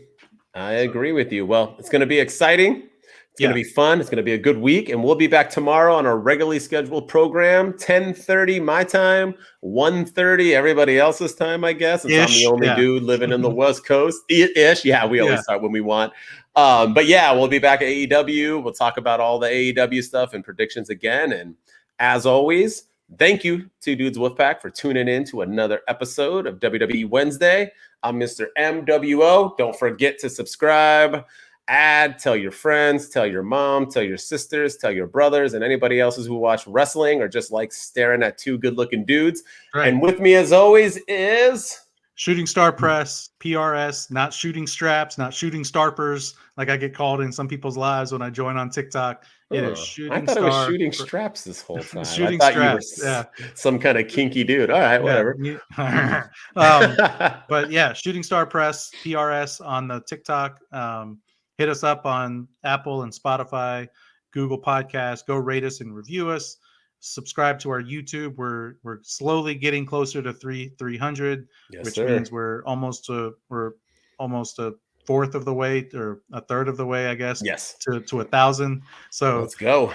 with you. Well, it's going to be exciting. It's going to be fun. It's going to be a good week, and we'll be back tomorrow on our regularly scheduled program, 10:30 my time, 1:30 everybody else's time, I guess. Since I'm the only dude living in the West Coast. Ish. Yeah, we always start when we want. But yeah, we'll be back at AEW. We'll talk about all the AEW stuff and predictions again. And as always, thank you to Dudes Wolfpack for tuning in to another episode of WWE Wednesday. I'm Mr. MWO. Don't forget to subscribe. Tell your friends, tell your mom, tell your sisters, tell your brothers, and anybody else who watch wrestling or just like staring at two good-looking dudes. Right. And with me, as always, is Shooting Star Press, PRS, not shooting straps, not shooting starpers, like I get called in some people's lives when I join on TikTok. It is shooting. I thought it was shooting straps this whole time. Shooting I thought straps, you were some kind of kinky dude. All right, whatever. But yeah, Shooting Star Press, PRS on the TikTok. Hit us up on Apple and Spotify, Google Podcasts. Go rate us and review us. Subscribe to our YouTube. We're slowly getting closer to 300, which means we're almost a fourth of the way, or a third of the way, I guess. Yes. To 1,000. So let's go.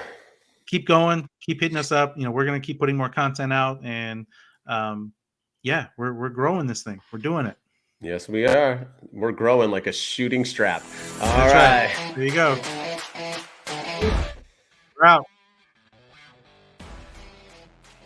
Keep going. Keep hitting us up. We're going to keep putting more content out, and we're growing this thing. We're doing it. Yes, we are. We're growing like a shooting strap. All right. There you go. We're out.